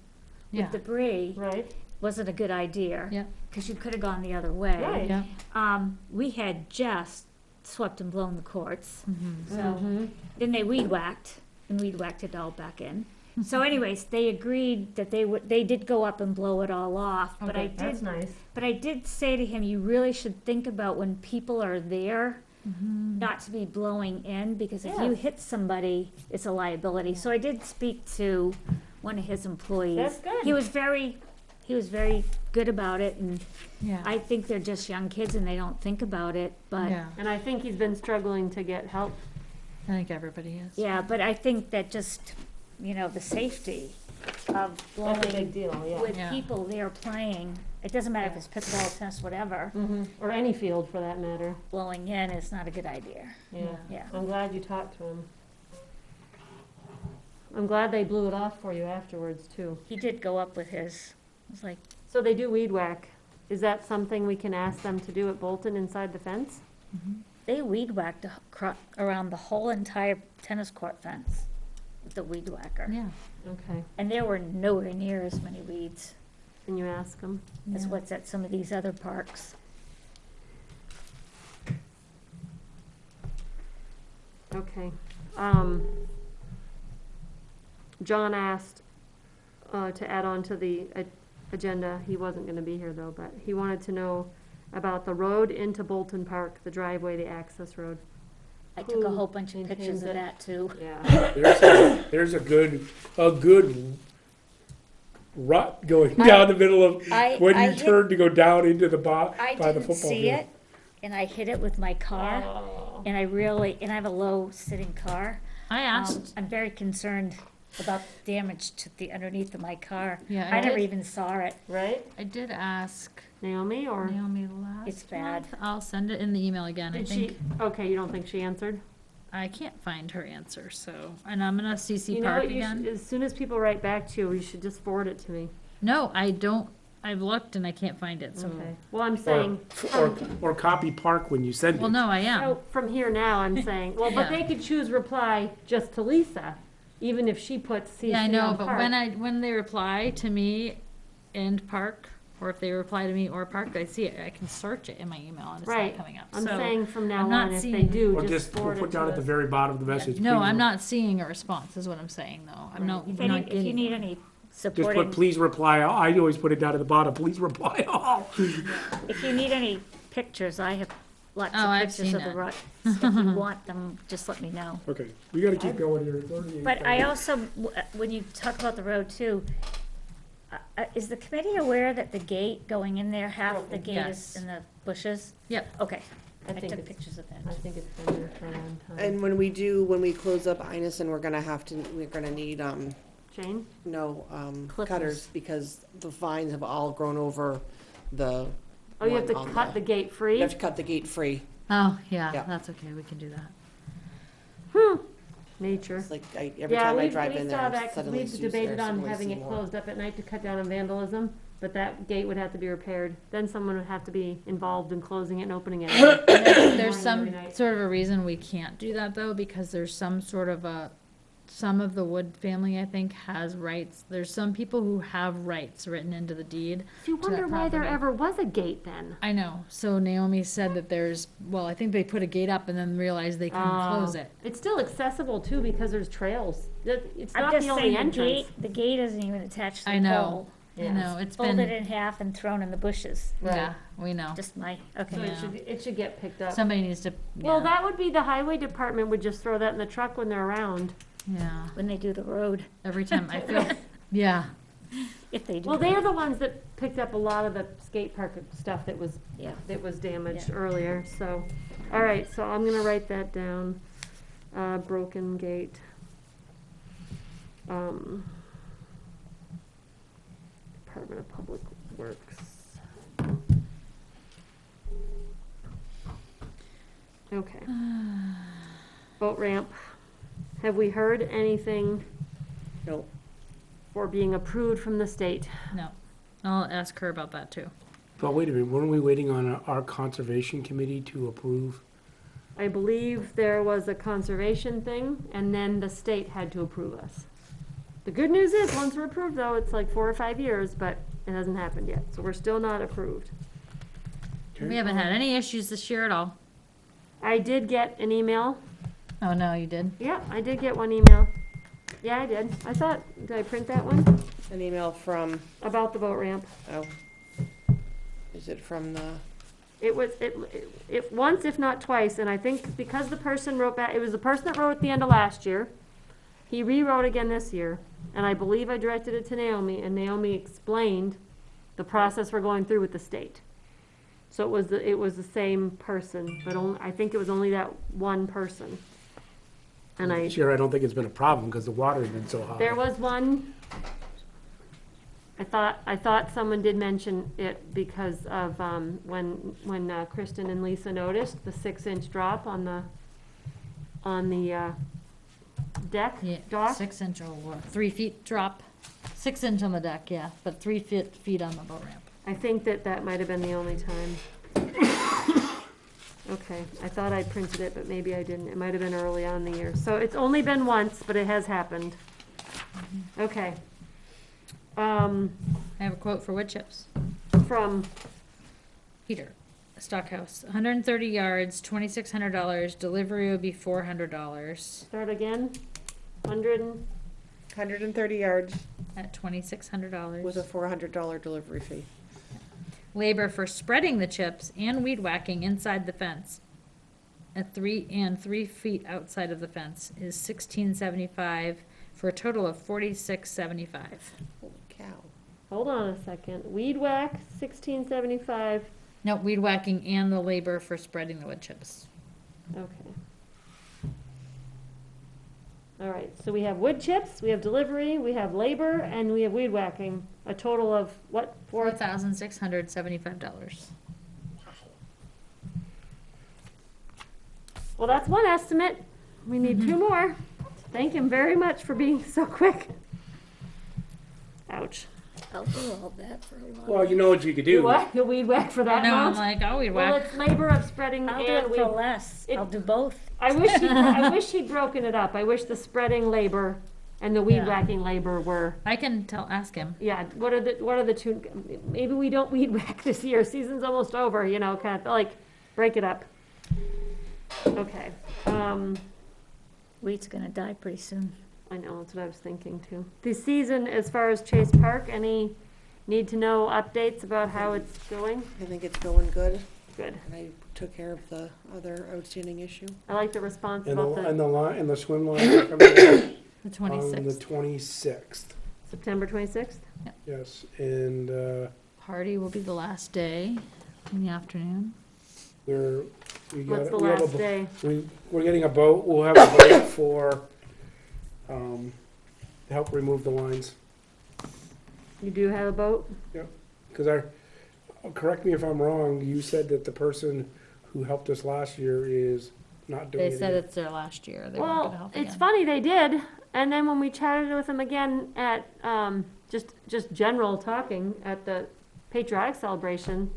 Yeah. with debris, Right, wasn't a good idea. Yeah. Because you could have gone the other way. Right. Yeah. We had just swept and blown the courts, Mhm. so, Mhm. then they weed whacked, and weed whacked it all back in. So anyways, they agreed that they did go up and blow it all off, but Okay, that's nice. but I did say to him, you really should think about when people are there, not to be blowing in, because if you Yes. hit somebody, it's a liability. So I did speak to one of his employees. That's good. He was very good about it, and Yeah. I think they're just young kids and they don't think about it, but, Yeah. And I think he's been struggling to get help. I think everybody is. yeah, but I think that just, the safety of That's a blowing big deal, yeah. with Yeah. people there playing, it doesn't matter if it's pickleball, tennis, whatever, Or any field for that matter, blowing in is not a good idea. yeah. Yeah. I'm glad you talked to him. I'm glad they blew it off for you afterwards, too. He did go up with his, it was like, So they do weed whack. Is that something we can ask them to do at Bolton inside the fence? they weed whacked around the whole entire tennis court fence with the weed whacker. Yeah. Okay. And there were nowhere near as many weeds Can you ask them? as Yeah. what's at some of these other parks. Okay. John asked to add on to the agenda. He wasn't going to be here, though, but he wanted to know about the road into Bolton Park, the driveway, the access road. I took a Who whole bunch of pictures maintains of it? that too. Yeah. there's a good rut going down the middle of, when I you hit- turn to go down into the I by the didn't football see field. it, and I hit it with my car, Oh. and I have a low sitting car. I asked. I'm very concerned about damage to the underneath of my car. Yeah, I I never did- even saw it. Right? I did ask Naomi, or Naomi last. It's bad. month. I'll send it in the email again. I did think she? Okay, you don't think she answered? I can't find her answer. So, and I'm gonna CC You know Park what? again. As soon as people write back to you, you should just forward it to me. No, I don't. I've looked and I can't find it. So, Okay. Well, I'm saying. Or copy Park when you send it. well, no, I am. So from here now, I'm saying, well, but Yeah. they could choose reply just to Lisa, even if she puts CC Yeah, I know, on but Park. when they reply to me and Park, or if they reply to me or Park, I see it. I can search it in my email and it's Right. not coming up. I'm so, saying from now I'm not on, if they seeing- do, Or just just forward put it down to at the us. very bottom of the message. no, please I'm re- not seeing a response. Is what I'm saying though. I'm not. If not if you getting need it. any Just supporting, put please reply all. I always put it down at the bottom, please reply all. if you need any pictures, I have lots Oh, of I've pictures seen of the it. ruts. If you want them, just let me know. Okay, we gotta keep going here. It's already But I 8:30. also, when you talk about the road too, is the committee aware that the gate going in there, half the gate Yes. is in the bushes? Yep. Okay, I I think took it's, pictures of that. I think it's been there for a long time. And when we close up Inison, we're gonna need, Jane? Clippers. cutters, because the vines have all grown over the Oh, you have to one on cut the gate You free? have to cut the gate free. Oh yeah, Yeah. that's okay. We can do that. nature. It's like, every Yeah, time I we drive in saw there, that, 'cause suddenly we've Sue's debated there, on suddenly having it Seymour. closed up at night to cut down on vandalism, but that gate would have to be repaired. Then someone would have to be involved in closing it and opening it. There's some Every night. sort of a reason we can't do that though, because there's some sort of some of the Wood family, I think, has rights. There's some people who have rights written into the deed. You to that wonder why there property. ever was a gate then? I know. So Naomi said that I think they put a gate up and then realized they couldn't close it. It's still accessible too because there's trails. It's I'm not just the only saying, the entrance. gate isn't even attached to the I know. pole. I Yes. know. It's Folded been, in half and thrown in the bushes. yeah, we know. Just my, So okay. Yeah. it should get picked up. Somebody needs to, Well, yeah, that would be the highway department would just throw that in the truck when they're around. yeah. When they do the road, Every time I feel, yeah. if they do. Well, they're the ones that picked up a lot of the skate park stuff that was Yeah. damaged Yeah. earlier, so. All right, so I'm gonna write that down. Broken gate. Department of Public Works. Okay. Boat ramp. Have we heard anything No, for being approved from the state? No. I'll ask her about that too. But wait a minute, weren't we waiting on our conservation committee to approve? I believe there was a conservation thing, and then the state had to approve us. The good news is, once we're approved, though, it's like 4 or 5 years, but it hasn't happened yet, so we're still not approved. We haven't had any issues this year at all. I did get an email. Oh, no, you did? Yeah, I did get one email. Yeah, I did. Did I print that one? an email from, About the boat ramp. oh, is it from the, It was, it once, if not twice, and I think because the person wrote back, it was the person that wrote at the end of last year. He rewrote again this year, and I believe I directed it to Naomi, and Naomi explained the process we're going through with the state. So it was the same person, but I think it was only that one person. And This year, I don't think it's been a problem because the water's been so high. there was one, I thought someone did mention it because of, when Kristen and Lisa noticed the 6-inch drop on the deck, Yeah, dock. 6 inch or 3 feet drop. 6 inch on the deck, yeah, but 3 feet on the boat ramp. I think that might have been the only time. Okay, I thought I printed it, but maybe I didn't. It might have been early on in the year. So it's only been once, but it has happened. Okay. I have a quote for wood chips. From, Peter, Stockhouse, 130 yards, $2,600. Delivery would be $400 start again, 100 and, 130 yards at $2,600. with a $400 delivery fee. Labor for spreading the chips and weed whacking inside the fence at 3 feet outside of the fence is $16.75 for a total of $46.75. Holy cow. hold on a second, weed whack, 1675. No, weed whacking and the labor for spreading the wood chips. Okay. All right, so we have wood chips, we have delivery, we have labor, and we have weed whacking. A total of what? $4,675. Well, that's one estimate. We need 2 more. Thank him very much for being so quick. Ouch. I'll do all that for a while. Well, you know what you could do. What? The weed whack for that No, I'm amount? like, oh, weed Well, whack. it's labor of spreading I'll do and it weed. for less. it- I'll do both. I wish he'd broken it up. I wish the spreading labor and the weed Yeah. whacking labor were, I can ask him. yeah, what are the two, maybe we don't weed whack this year. Season's almost over, you know, kind of like, break it up. Okay, Wheat's gonna die pretty soon. I know, that's what I was thinking too. The season, as far as Chase Park, any need to know updates about how it's going? I think it's going good, Good. and I took care of the other outstanding issue. I like the response And about the the line, and the swim line are coming out The on the 26th. 26th. September 26th. Yes, and, Party will be the last day in the afternoon. there, What's the we have a last day? we're getting a boat, we'll have a boat for, to help remove the lines. You do have a boat? Because correct me if I'm wrong, you said that the person who helped us last year is not doing They it said again. it's their last year, they weren't gonna Well, help it's again. funny, they did, and then when we chatted with them again at, just general talking at the patriotic celebration,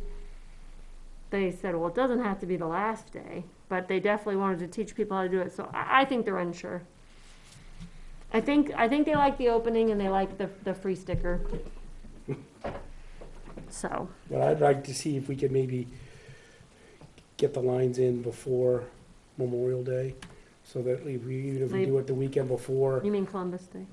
they said, well, it doesn't have to be the last day, but they definitely wanted to teach people how to do it, so I think they're unsure. I think they like the opening and they like the free sticker. So, But I'd like to see if we could maybe get the lines in before Memorial Day, so that even if we do it the weekend before, you mean Columbus Day?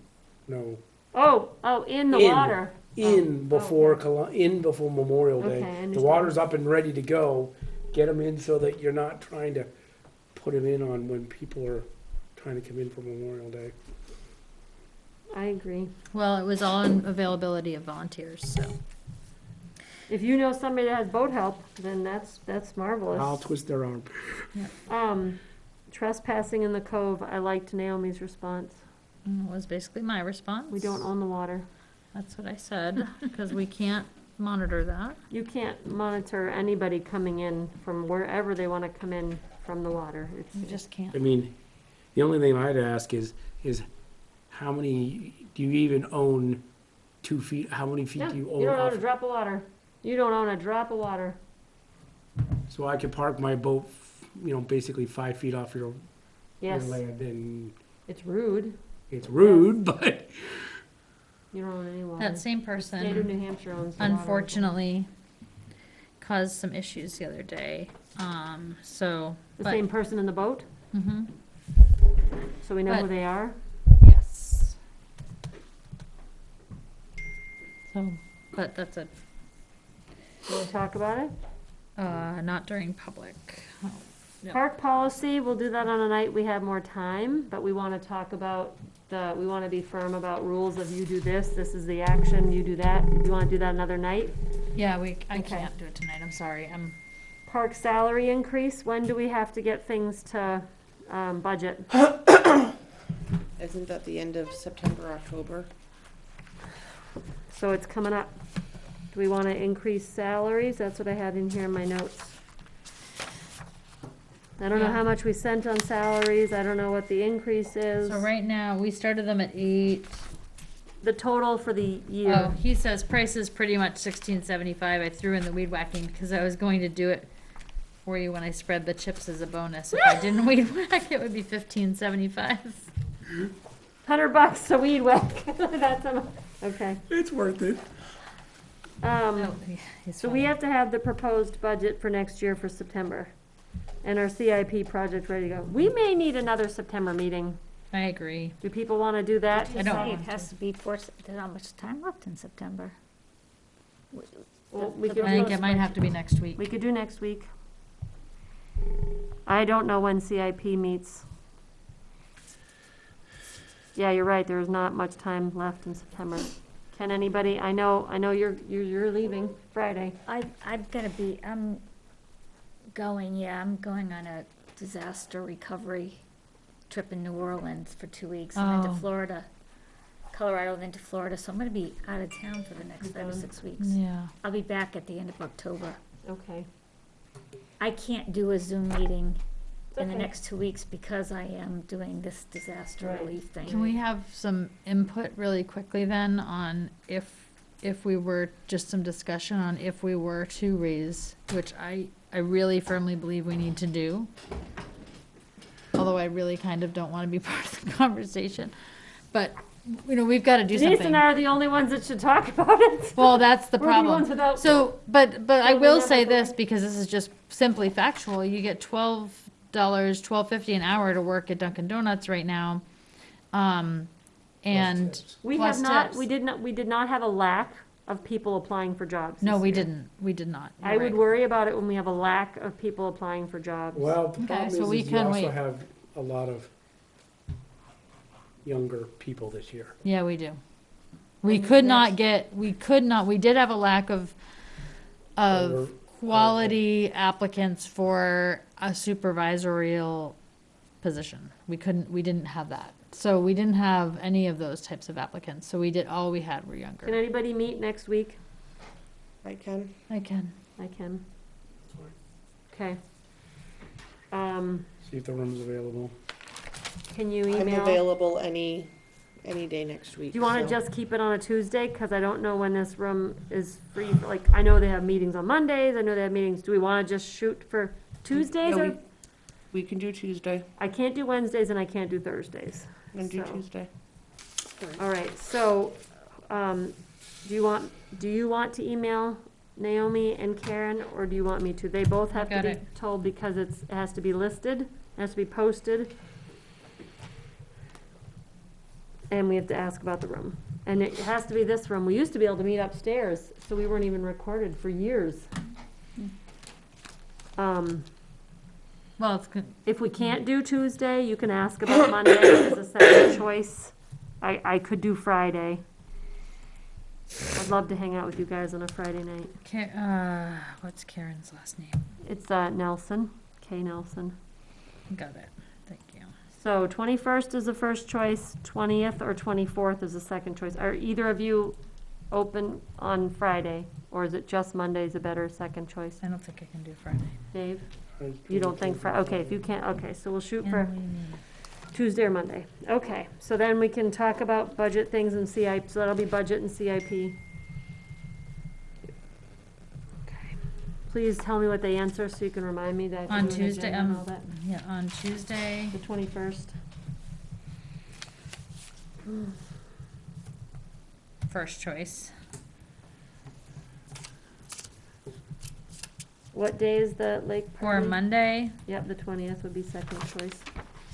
no, Oh, in the In. water. in before, in before Memorial Okay, I Day. The understand. water's up and ready to go, get them in so that you're not trying to put them in on when people are trying to come in for Memorial Day. I agree. Well, it was all in availability of volunteers, so. If you know somebody that has boat help, then that's marvelous. I'll twist their arm. Trespassing in the cove, I liked Naomi's response. It was basically my response. We don't own the water. That's what I said, because we can't monitor that. You can't monitor anybody coming in from wherever they want to come in from the water. We just can't. I mean, the only thing I'd ask is how many, do you even own 2 feet? How many feet No, do you you own don't own off? a drop of water. You don't own a drop of water. So I could park my boat, basically 5 feet off your Yes, land, and it's rude. it's rude, but You don't own any water. That same State of person New Hampshire owns the water. unfortunately caused some issues the other day, so. The but- same person in the boat, Mhm. so we know who But- they are. Yes. So, but that's it, You want to talk about it? not during public. Oh, yeah. Park policy, we'll do that on a night we have more time, but we want to talk about we want to be firm about rules of you do this is the action, you do that. Do you want to do that another night? Yeah, I Okay. can't do it tonight, I'm sorry, Park salary increase, when do we have to get things to, budget? Isn't that the end of September, October? So it's coming up. Do we want to increase salaries? That's what I had in here in my notes. I don't know Yeah. how much we sent on salaries, I don't know what the increase is. so right now, we started them at 8. The total for the Oh, year. he says price is pretty much 16.75. I threw in the weed whacking because I was going to do it for you when I spread the chips as a bonus. If I didn't weed whack, it would be 15.75. $100 a weed whack. That's, okay. it's worth it. Oh, So we have to have the proposed budget for next year for September, and our CIP project ready to go. We may need another September meeting. I agree. Do people want to do that? I don't Say want it has to be there's not much time left in September. Well, we I could think post- it might have to be next week. We could do next week. I don't know when CIP meets. Yeah, you're right, there is not much time left in September. Can anybody, I know you're leaving Friday. I'm going on a disaster recovery trip in New Orleans for 2 weeks and then to Oh. Florida, Colorado, then to Florida, so I'm gonna be out of town for the next 5 or 6 weeks. Yeah. I'll be back at the end of October. Okay. I can't do a Zoom meeting in the okay. next 2 weeks because I am doing this disaster Right. relief thing. Can we have some input really quickly then on if we were, just some discussion on if we were to raise, which I really firmly believe we need to do. Although I really kind of don't want to be part of the conversation. But, we've got to do Denise something. and I are the only ones that should talk about it. Well, that's the We're the ones problem. without- So, but I Well, will we say never- this, because this is just simply factual. You get $12.50 an hour to work at Dunkin' Donuts right now. And We plus have not, tips. we did not have a lack of people applying for jobs. No, this we year. didn't. We did not. I You're would right. worry about it when we have a lack of people applying for jobs. Well, the Okay, problem so we is you can also wait. have a lot of younger people this year. Yeah, we do. We did have a lack of Or- quality applicants for a supervisorial position. We didn't have that. So we didn't have any of those types of applicants. So all we had were Can younger. anybody meet next week? I can. I can. I can. Sorry. Okay. See if the room's available. Can you I'm email? available any day next week. Do you wanna so- just keep it on a Tuesday? Cause I don't know when this room is free, like, I know they have meetings on Mondays, I know they have meetings, do we wanna just shoot for Tuesdays Yeah, or? We can do Tuesday. I can't do Wednesdays and I can't do Thursdays. And do So- Tuesday. All right, so, do you want to email Naomi and Karen, or do you want me to? They both have to got be it. told because it has to be listed, it has to be posted. And we have to ask about the room. And it has to be this room. We used to be able to meet upstairs, so we weren't even recorded for years. Well, it's good. If we can't do Tuesday, you can ask about Monday as a second choice. I could do Friday. I'd love to hang out with you guys on a Friday night. What's Karen's last name? It's Nelson, K. Nelson. Got it. Thank you. So 21st is the first choice, 20th or 24th is the second choice. Are either of you open on Friday? Or is it just Monday's a better second choice? I don't think I can do Friday. Dave, you don't think okay, if you can't, okay, so we'll shoot for What do you mean? Tuesday or Monday. Okay, so then we can talk about budget things and CIP, so that'll be budget and CIP. Okay. Please tell me what they answer so you can remind me that I have to On do an Tuesday, agenda and all that. yeah, on Tuesday, The 21st. first choice. What day is the lake Or party? Monday, Yep, the 20th would be second choice.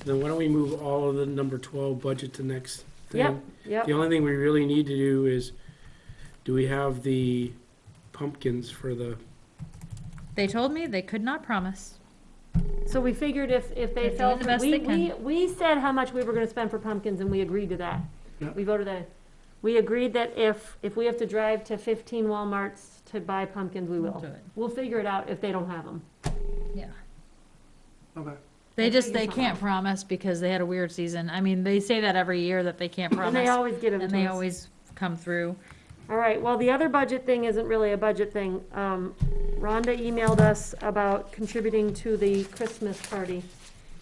Then why don't we move all of the number 12 budget to next thing? Yep, yep. The only thing we really need to do is, do we have the pumpkins for the, they told me they could not promise. So we figured if they They're doing felt, the best we, they can. we said how much we were gonna spend for pumpkins and we agreed to that. Yeah. We voted that. We agreed that if we have to drive to 15 Walmarts to buy pumpkins, we We'll will. do it. We'll figure it out if they don't have them. Yeah. okay, They Let's just, figure they something can't out. promise because they had a weird season. I mean, they say that every year that they can't And they promise. always get them And to they us. always come through. All right, well, the other budget thing isn't really a budget thing. Rhonda emailed us about contributing to the Christmas party.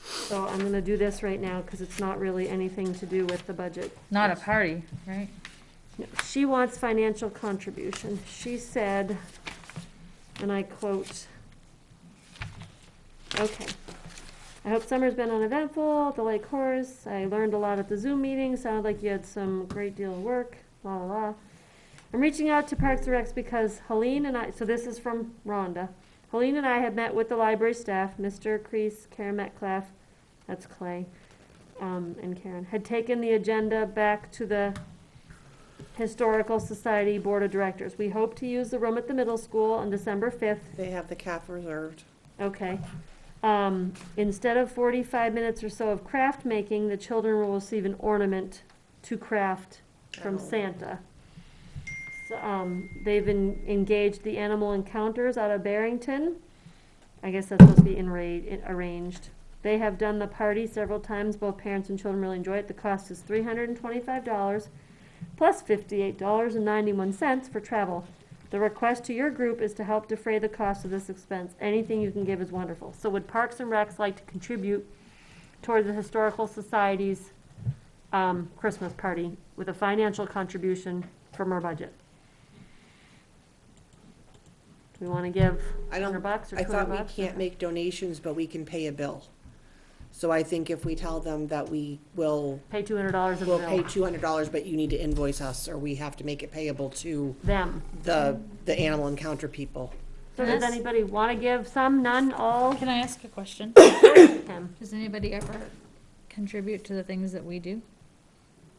So I'm gonna do this right now, because it's not really anything to do with the budget. Not a party, right? No, she wants financial contribution. She said, and I quote, okay. I hope summer's been uneventful at the Lake Horse. I learned a lot at the Zoom meeting. Sounded like you had some great deal of work, la la la. I'm reaching out to Parks and Recs because Helene and I, so this is from Rhonda. Helene and I have met with the library staff, Mr. Kreese, Karen Metcalf, that's Clay, and Karen, had taken the agenda back to the Historical Society Board of Directors. We hope to use the room at the middle school on December 5th. They have the calf reserved. Okay. Instead of 45 minutes or so of craft making, the children will receive an ornament to craft from Oh. Santa. So, they've engaged the Animal Encounters out of Barrington. I guess that's supposed to be arranged. They have done the party several times. Both parents and children really enjoy it. The cost is $325 plus $58.91 for travel. The request to your group is to help defray the cost of this expense. Anything you can give is wonderful. So would Parks and Recs like to contribute toward the Historical Society's Christmas party with a financial contribution from our budget? Do we want to give I don't, $100 or I thought we $200? can't make donations, but we can pay a bill. So I think if we tell them that we will, Pay $200 in we'll the pay bill. $200, but you need to invoice us, or we have to make it payable to Them. the animal encounter people. So does Yes. anybody want to give some, none, all? Can I ask a question? Tim? Does anybody ever contribute to the things that we do?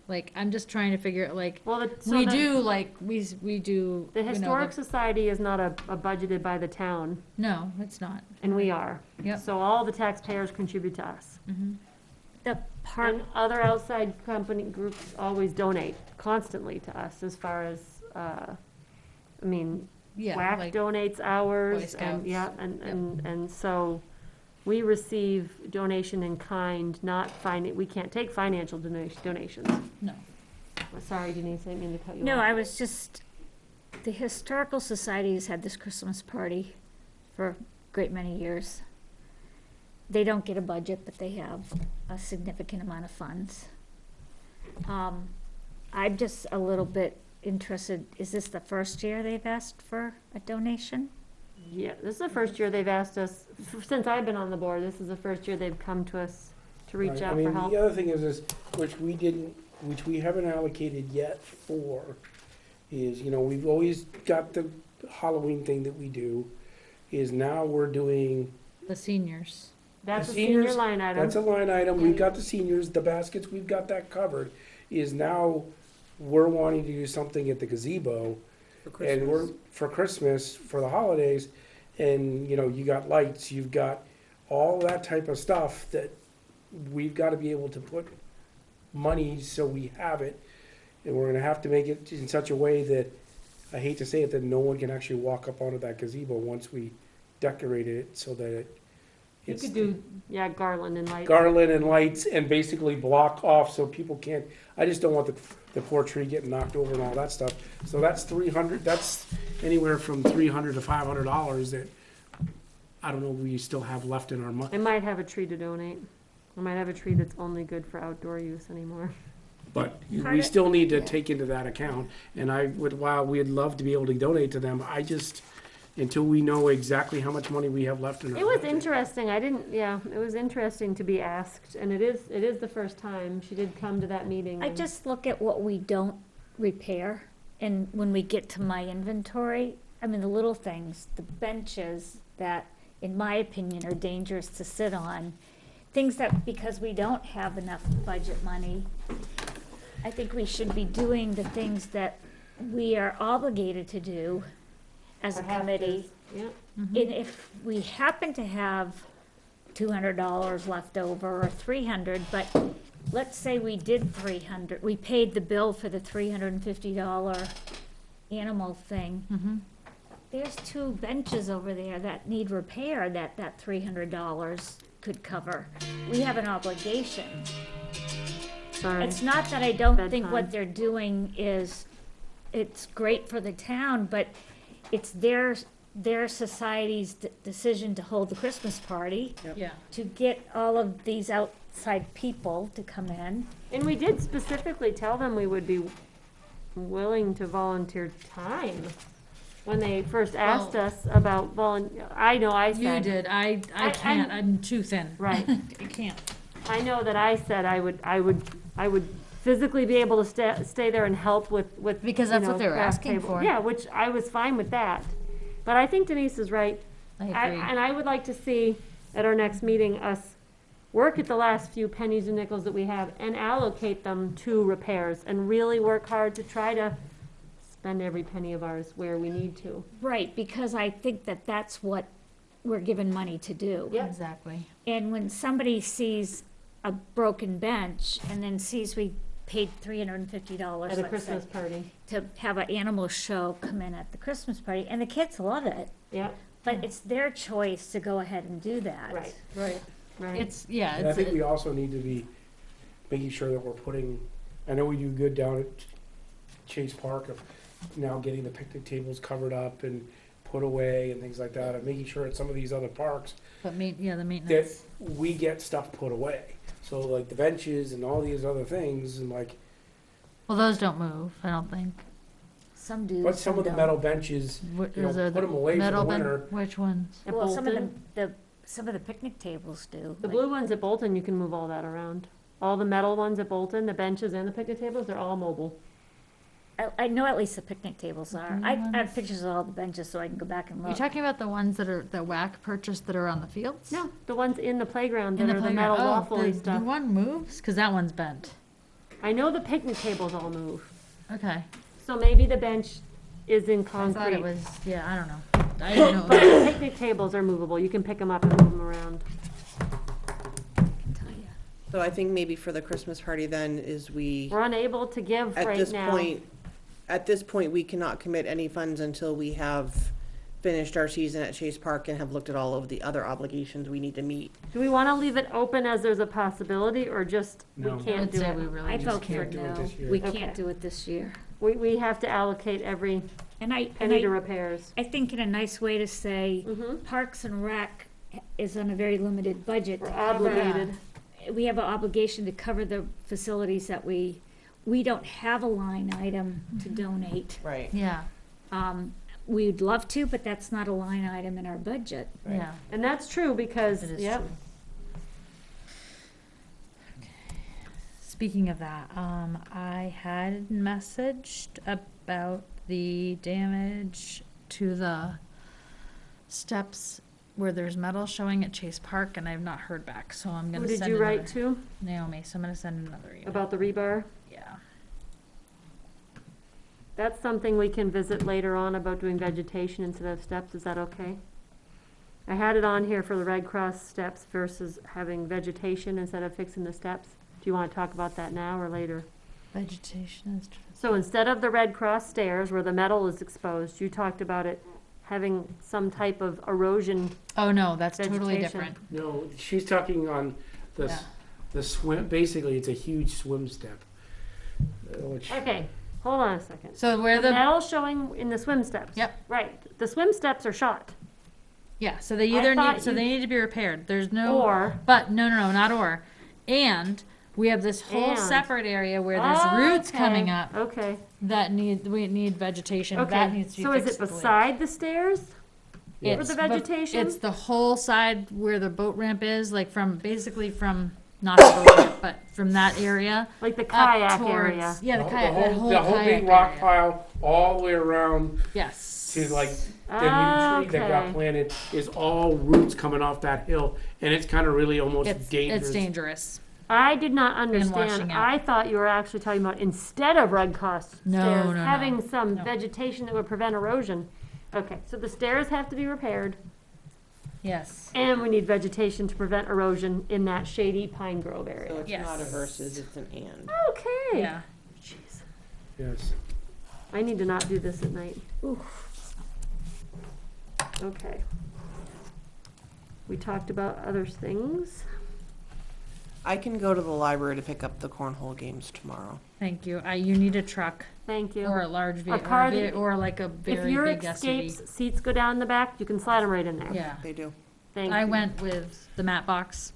Like, I'm just trying to figure out, like, Well, we do, like, we do. The you know, Historic Society is not a budgeted by the town, No, it's not. and we are. Yep. So all the taxpayers contribute to us. Mhm. The park, And other outside company groups always donate constantly to us as far as, I mean, Yeah, WAC like, donates hours. Boy Scouts. And, yeah, and so we receive donation in kind, not we can't take financial donations. no. Sorry Denise, I didn't mean to cut you off. no, I was just, the Historical Society has had this Christmas party for a great many years. they don't get a budget, but they have a significant amount of funds. I'm just a little bit interested, is this the first year they've asked for a donation? Yeah, this is the first year they've asked us, since I've been on the board, this is the first year they've come to us to reach Right, out I mean, for help. the other thing is, which we haven't allocated yet for, is, we've always got the Halloween thing that we do, is now we're doing, The seniors. That's the a senior seniors, line item. that's a line item, we've got the seniors, the baskets, we've got that covered, is now we're wanting to do something at the gazebo, and we're, for Christmas, for the holidays, and, you got lights, you've got all that type of stuff that we've gotta be able to put money so we have it, and we're gonna have to make it in such a way that, I hate to say it, that no one can actually walk up onto that gazebo once we decorate it, so that You it's could do, yeah, garland and lights. garland and lights and basically block off so people can't, I just don't want the poor tree getting knocked over and all that stuff. So that's that's anywhere from $300 to $500 that, I don't know, we still have left in our money. I might have a tree to donate. I might have a tree that's only good for outdoor use anymore. But Part we of- still need to yeah. take into that account, and while we'd love to be able to donate to them, until we know exactly how much money we have left in our It was budget. interesting, it was interesting to be asked, and it is the first time. She did come to that meeting. I and- just look at what we don't repair, and when we get to my inventory, I mean, the little things, the benches that, in my opinion, are dangerous to sit on, things that, because we don't have enough budget money, I think we should be doing the things that we are obligated to do as a Perhaps committee. Yeah, And if we happen to have $200 left over or 300, but let's say we did 300, we paid the bill for the $350 animal thing. There's 2 benches over there that need repair that $300 could cover. We have an obligation. sorry. It's not that I don't think Bedtime. what they're doing it's great for the town, but it's their society's decision to hold the Christmas party, Yeah. to get all of these outside people to come in. And we did specifically tell them we would be willing to volunteer time. When they first asked Well- us about I know I You said. did. I can't. I'm too thin. Right. I can't. I know that I said I would physically be able to stay there and help with. Because that's what they were craft asking table. for. Yeah, which I was fine with that. But I think Denise is right. I agree. And I would like to see at our next meeting, us work at the last few pennies and nickels that we have and allocate them to repairs and really work hard to try to spend every penny of ours where we need to. Right, because I think that that's what we're given money to do. Yep. Exactly. And when somebody sees a broken bench and then sees we paid $350, At a let's say, Christmas party. to have an animal show come in at the Christmas party, and the kids love it, Yeah, but it's their choice to go ahead and do that. right, Right. right. It's And I think we also need to be making sure that we're putting, I know we do good down at Chase Park of now getting the picnic tables covered up and put away and things like that, and making sure at some of these other parks But the that maintenance. we get stuff put away. So like the benches and all these other things, and like, Well, those don't move. I don't think. Some do, but some of the don't. metal benches, What, You know, is there put the 'em away for the metal ben- winter. Which ones? At Well, some of Bolton, some of the picnic tables do. the like- blue ones at Bolton, you can move all that around. All the metal ones at Bolton, the benches and the picnic tables, they're all mobile. I know at least the picnic tables are. green I have ones? pictures of all the benches so I can go back and You're look. talking about the ones that WAC purchased that are on the fields? No, the ones in the playground In that the are the playground. metal Oh, waffly the stuff. one moves? Because that one's bent. I know the picnic tables all move. Okay. So maybe the bench is in I thought it concrete. was, yeah, I don't know. I didn't know. But the picnic tables are movable. You can pick them up and move them around. Tell ya. So I think maybe for the Christmas party then is We're unable to give at right this now. point, we cannot commit any funds until we have finished our season at Chase Park and have looked at all of the other obligations we need to meet. Do we want to leave it open as there's a possibility, or just we No. I can't would do say we it? really I just vote for can't do it no. this year. We Okay. can't do it this year. We have to allocate every And penny to repairs. I think in a nice way to say, Mm-hmm. Parks and Rec is on a very limited budget. We're to cover- obligated. We have an obligation to cover the facilities that we don't have a line item to donate. Right. Yeah, We'd love to, but that's not a line item in our budget. Right. yeah. And that's true because, It is yep, true. Speaking of that, I had messaged about the damage to the steps where there's metal showing at Chase Park, and I've not heard back, so I'm who gonna did send you write another- to Naomi, so I'm gonna send another email. about the rebar? Yeah. That's something we can visit later on about doing vegetation instead of steps, is that okay? I had it on here for the Red Cross steps versus having vegetation instead of fixing the steps. Do you wanna talk about that now or later? Vegetation is. So instead of the Red Cross stairs where the metal is exposed, you talked about it having some type of erosion. Oh, no, that's totally Vegetation. different. No, she's talking on the, Yeah. the swim, basically, it's a huge swim step. Which, Okay, hold on a second. So where The the, metal showing in the swim steps. Yep. Right, the swim steps are shot. yeah, so they I either thought need, so you- they need to be repaired. There's no. Or, But no, not or. And we have this whole And. separate area where there's roots coming up okay, that we need vegetation. That okay. needs to be So is fixed it with the lake. beside the stairs? Yeah. For the bef- vegetation? It's the whole side where the boat ramp is, like basically from, not the boat ramp, but from that area. Like the up kayak towards- area? Yeah, the the kayak, that whole, whole the whole kayak big rock area. pile, all the way around Yes. to like the new tree that got Okay. planted is all roots coming off that hill, and it's kind of really almost dangerous. It's dangerous. I did not washing understand. out. I thought you were actually talking about instead of Red Cross No, stairs, no, having no, some no. vegetation that would prevent erosion. Okay, so the stairs have to be repaired, Yes. and we need vegetation to prevent erosion in that shady pine grove So area. it's Yes. not a versus, it's an and. Okay. Yeah. Jeez, Yes. I need to not do this at night. Okay. We talked about other things. I can go to the library to pick up the cornhole games tomorrow. Thank you. You need a truck Thank you. or a large vehicle, car that- or like a If very your big SUV. escapes seats go down in the back, you can slide them right in there. Yeah. They do. Thank I you. went with the mat box.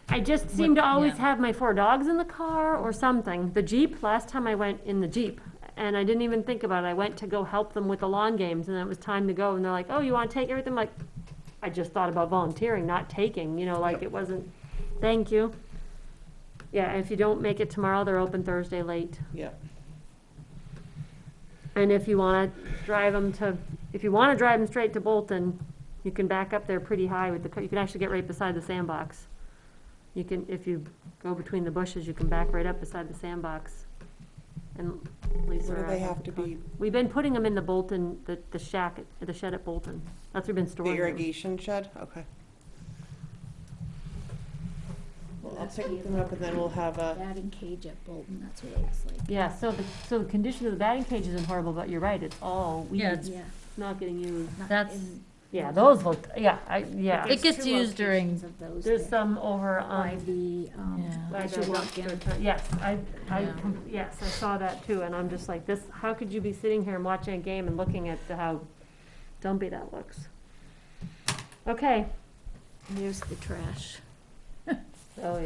I just seem to always yeah. have my 4 dogs in the car or something. The Jeep, last time I went in the Jeep, and I didn't even think about it. I went to go help them with the lawn games, and it was time to go, and they're like, oh, you want to take everything? I'm like, I just thought about volunteering, not taking, like it wasn't, thank you. Yeah, if you don't make it tomorrow, they're open Thursday late. Yep. And if you want to drive them straight to Bolton, you can back up there pretty high with the car. You can actually get right beside the sandbox. You can, if you go between the bushes, you can back right up beside the sandbox. And Lisa. Where do or I they have to the be? We've been putting them in the Bolton, the shack, the shed at Bolton. That's where we've been The storing them. irrigation shed? Okay. Well, I'll pick them up and then we'll have a, Batting cage at Bolton, that's what it looks like. Yeah, so the condition of the batting cage isn't horrible, but you're right, it's all Yeah, weeds, Yeah. not getting used. not That's- in- Yeah, those look, yeah. It gets two used during- locations of those There's there. some over By on. the, Yeah. as you walk in. Yes, Yeah. yes, I saw that too, and I'm just like, this, how could you be sitting here and watching a game and looking at how dumpy that looks? Okay, There's the trash. oh,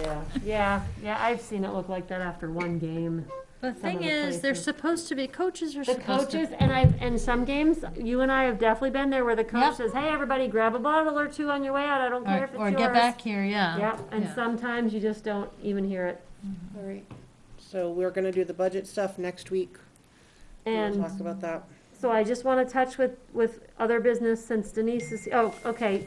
yeah, I've seen it look like that after one game. The Some thing of the is, they're places. supposed to be, coaches are The supposed to. coaches, and some games, you and I have definitely been there where the coach Yep. says, hey, everybody, grab a bottle or two on your way out, I don't care if it's Or yours. get back here, yeah. Yep, and Yeah. sometimes you just don't even hear it. all right. So we're gonna do the budget stuff next week. We'll And talk about that. so I just want to touch with other business since Denise is, okay,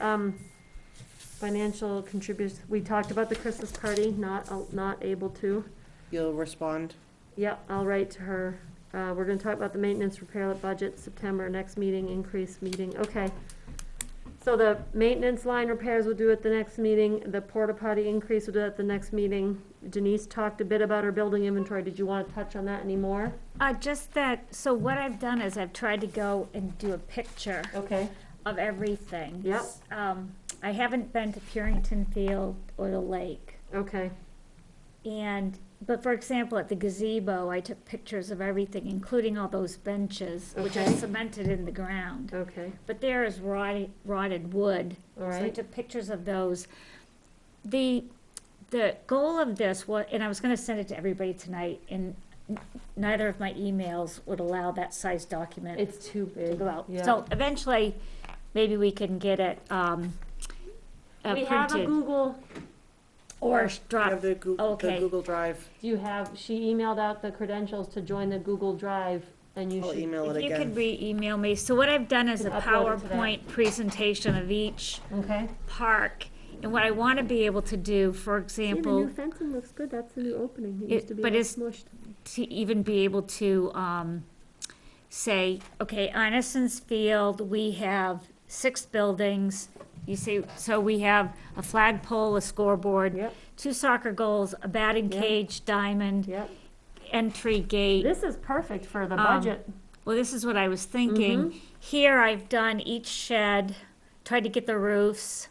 financial contributors, we talked about the Christmas party, not able to. You'll respond. Yep, I'll write to her. We're gonna talk about the maintenance repair budget, September, next meeting, increase meeting, okay. So the maintenance line repairs we'll do at the next meeting, the porta potty increase we'll do at the next meeting. Denise talked a bit about her building inventory, did you wanna touch on that anymore? Just that, so what I've done is I've tried to go and do a picture Okay, of everything. Yep. I haven't been to Purington Field or the lake. okay, And but for example, at the gazebo, I took pictures of everything, including all those benches, which are Okay. cemented in the ground. Okay, But there is rotted wood. all So I right. took pictures of those. The goal of this was, and I was gonna send it to everybody tonight, and neither of my emails would allow that size document It's too to big. go out. Yeah. So eventually, maybe we can get it, We have a printed Google, or I have drop. the Google, Okay. the Google Drive. she emailed out the credentials to join the Google Drive, and you I'll should, email it If you could again. re-email me. So what I've done is a Can upload it to that. PowerPoint presentation of each okay? park. And what I want to be able to do, for example, fencing looks good, that's the new opening, but it's to even be able to say, okay, Ineson's Field, we have 6 buildings. You see, so we have a flagpole, a scoreboard, Yep, 2 soccer goals, a batting Yep. cage, diamond, yep. entry gate. This is perfect for the Um, budget. Well, this is what I was thinking. Mhm. Here, I've done each shed, tried to get the roofs,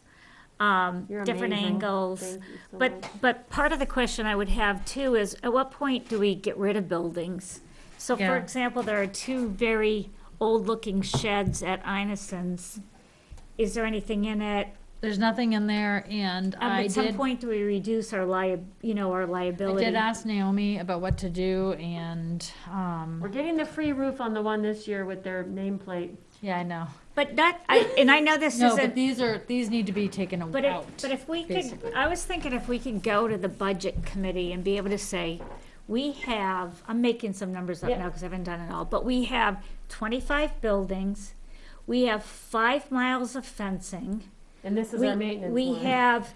You're different amazing. angles. Thank you so much. But part of the question I would have too is, at what point do we get rid of buildings? So for Yeah. example, there are 2 very old-looking sheds at Ineson's. Is there anything in it? There's nothing in there, and I At some did, point, do we reduce our our I liability? did ask Naomi about what to do, and, We're getting the free roof on the one this year with their nameplate. yeah, I know. But and I know this No, but isn't, these need to be taken but out. if we could, basically. I was thinking if we could go to the budget committee and be able to say, we have, I'm making some numbers up Yeah. now because I haven't done it all, but we have 25 buildings, we have 5 miles of fencing. And this is our maintenance We line. have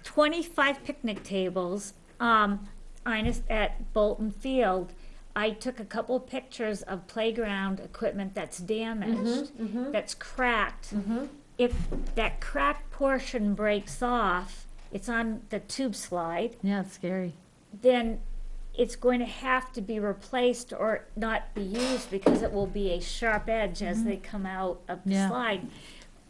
25 picnic tables, at Bolton Field. I took a couple of pictures of playground equipment that's damaged, that's cracked. If that cracked portion breaks off, it's on the tube slide, Yeah, it's scary. then it's going to have to be replaced or not be used because it will be a sharp edge as they come out of the Yeah. slide.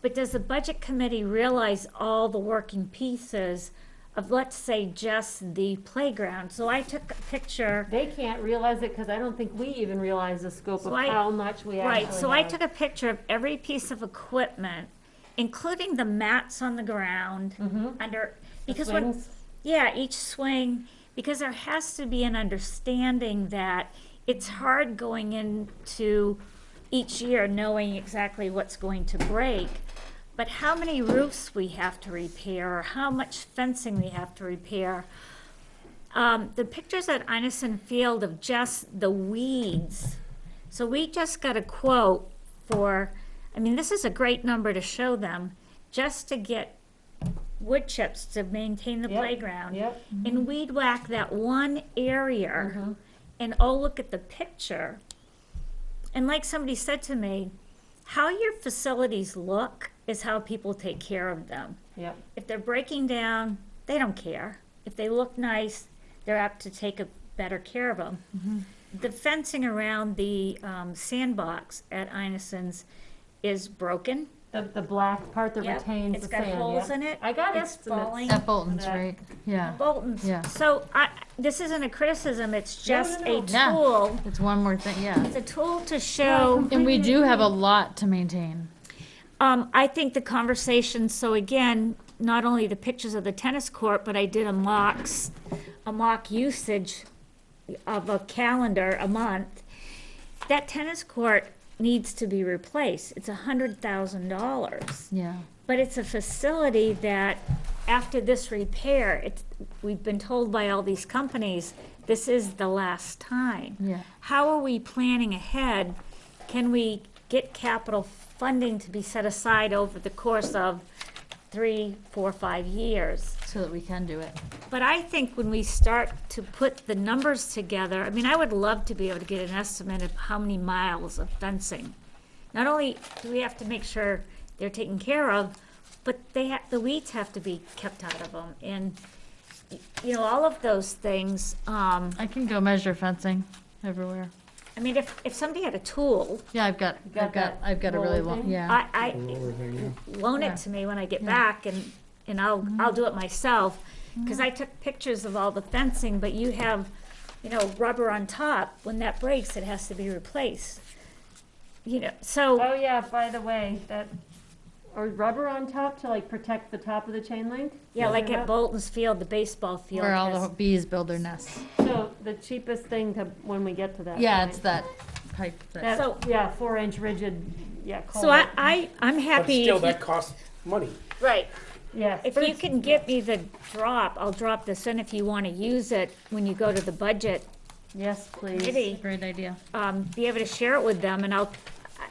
But does the budget committee realize all the working pieces of, let's say, just the playground? So I took a picture, They can't realize it because I don't think we even realize the scope of So I- how much we actually right, so I have. took a picture of every piece of equipment, including the mats on the ground, under, because what, Swings. yeah, each swing, because there has to be an understanding that it's hard going into each year knowing exactly what's going to break, but how many roofs we have to repair, or how much fencing we have to repair. The pictures at Ineson Field of just the weeds. So we just got a quote for, I mean, this is a great number to show them, just to get wood chips to maintain the Yep, playground. Yep. And weed whack that one area, Mhm. and oh, look at the picture. And like somebody said to me, how your facilities look is how people take care of them. Yep. If they're breaking down, they don't care. If they look nice, they're apt to take a better care of them. The fencing around the sandbox at Ineson's is broken. The black part that Yep, retains it's the got sand, holes yep. in it. I got It's estimates. falling. At Bolton's, that. right? Yeah. Bolton's. Yeah. So this isn't a criticism, it's No, just no, a no. Yeah. tool. It's one more thing, yeah. It's a tool to show. And we do have a lot to maintain. I think the conversation, so again, not only the pictures of the tennis court, but I did a mock usage of a calendar a month. That tennis court needs to be replaced. It's $100,000. Yeah. But it's a facility that, after this repair, we've been told by all these companies, this is the last time. Yeah. How are we planning ahead? Can we get capital funding to be set aside over the course of 3, 4, 5 years? So that we can do it. But I think when we start to put the numbers together, I mean, I would love to be able to get an estimate of how many miles of fencing. Not only do we have to make sure they're taken care of, but the weeds have to be kept out of them. And, all of those things, I can go measure fencing everywhere. I mean, if somebody had a tool, Yeah, I've got a really roller long, thing? yeah. I The lower thing, yeah. loan Yeah. it to me when I get Yeah. back, and I'll do it myself. Because I took pictures of all the fencing, but you have, rubber on top. When that breaks, it has to be replaced. So, Oh, yeah, by the way, or rubber on top to like protect the top of the chain link? yeah, like Yeah. at Bolton's Field, the baseball field Where all has. the bees build their nests. So the cheapest thing when we get to that. Yeah, point. it's that pipe that. That, So- yeah, 4-inch rigid, yeah, So culvert. I'm But happy. still, if you- that costs money. Right. Yes. If you can get me the drop, I'll drop this in if you want to use it when you go to the budget Yes, please. committee. Great idea. Be able to share it with them, and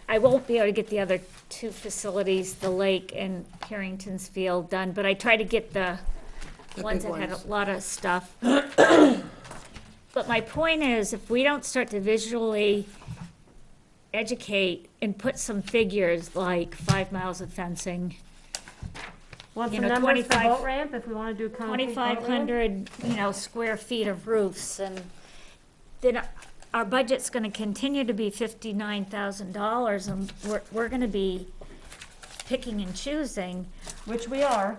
I won't be able to get the other two facilities, the lake and Harrington's Field done, but I try to get the The ones big that had ones. a lot of stuff. But my point is, if we don't start to visually educate and put some figures, like 5 miles of fencing, Want You some know, numbers for 25 boat ramp if we want to do concrete boat ramp? 2,500, square feet of roofs, and then our budget's gonna continue to be $59,000, and we're gonna be picking and choosing, Which we are.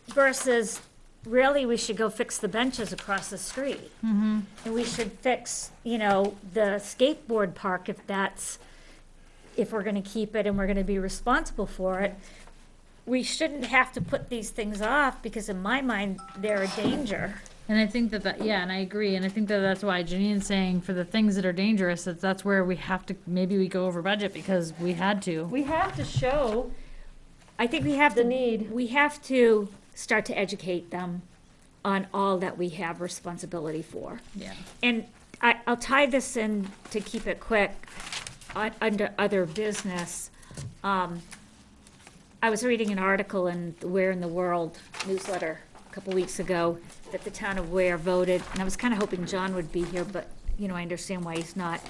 versus really, we should go fix the benches across the street. And we should fix, the skateboard park if we're gonna keep it and we're gonna be responsible for it. We shouldn't have to put these things off, because in my mind, they're a danger. And I think yeah, and I agree, and I think that's why Janine's saying for the things that are dangerous, that's where we have to, maybe we go over budget because we had to. We have to show I think we have the to, need. we have to start to educate them on all that we have responsibility for. Yeah. And I'll tie this in to keep it quick, under other business. I was reading an article in the Where in the World newsletter a couple weeks ago that the town of Ware voted, and I was kind of hoping John would be here, but, I understand why he's not.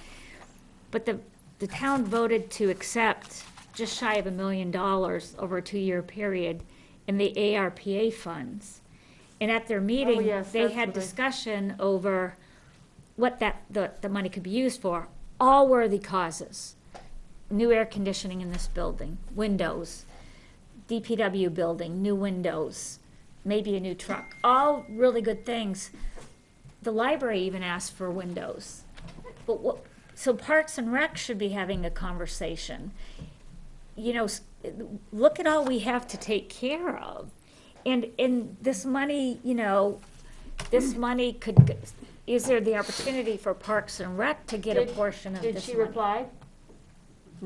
But the town voted to accept just shy of $1 million over a 2-year period in the ARPA funds. And at their meeting, yes, they that's had what I- discussion over what the money could be used for, all worthy causes. New air conditioning in this building, windows, DPW building, new windows, maybe a new truck, all really good things. The library even asked for windows. But so Parks and Rec should be having a conversation. Look at all we have to take care of. And this money, is there the opportunity for Parks and Rec to get a Did- portion of this Did she money? reply?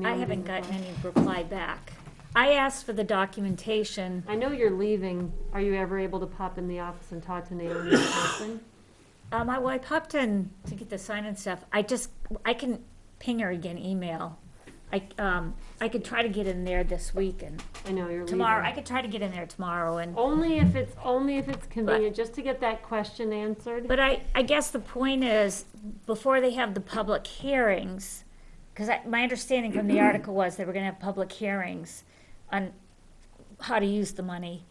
I haven't gotten any reply back. I asked for the documentation. I know you're leaving. Are you ever able to pop in the office and talk to Naomi in person? I popped in to get the sign and stuff. I can ping her again, email. I could try to get in there this week and I know you're leaving. tomorrow. I could try to get in there tomorrow and. Only if it's convenient, just to get that question answered. But I guess the point is, before they have the public hearings, because my understanding from the article was they were gonna have public hearings on how to use the money.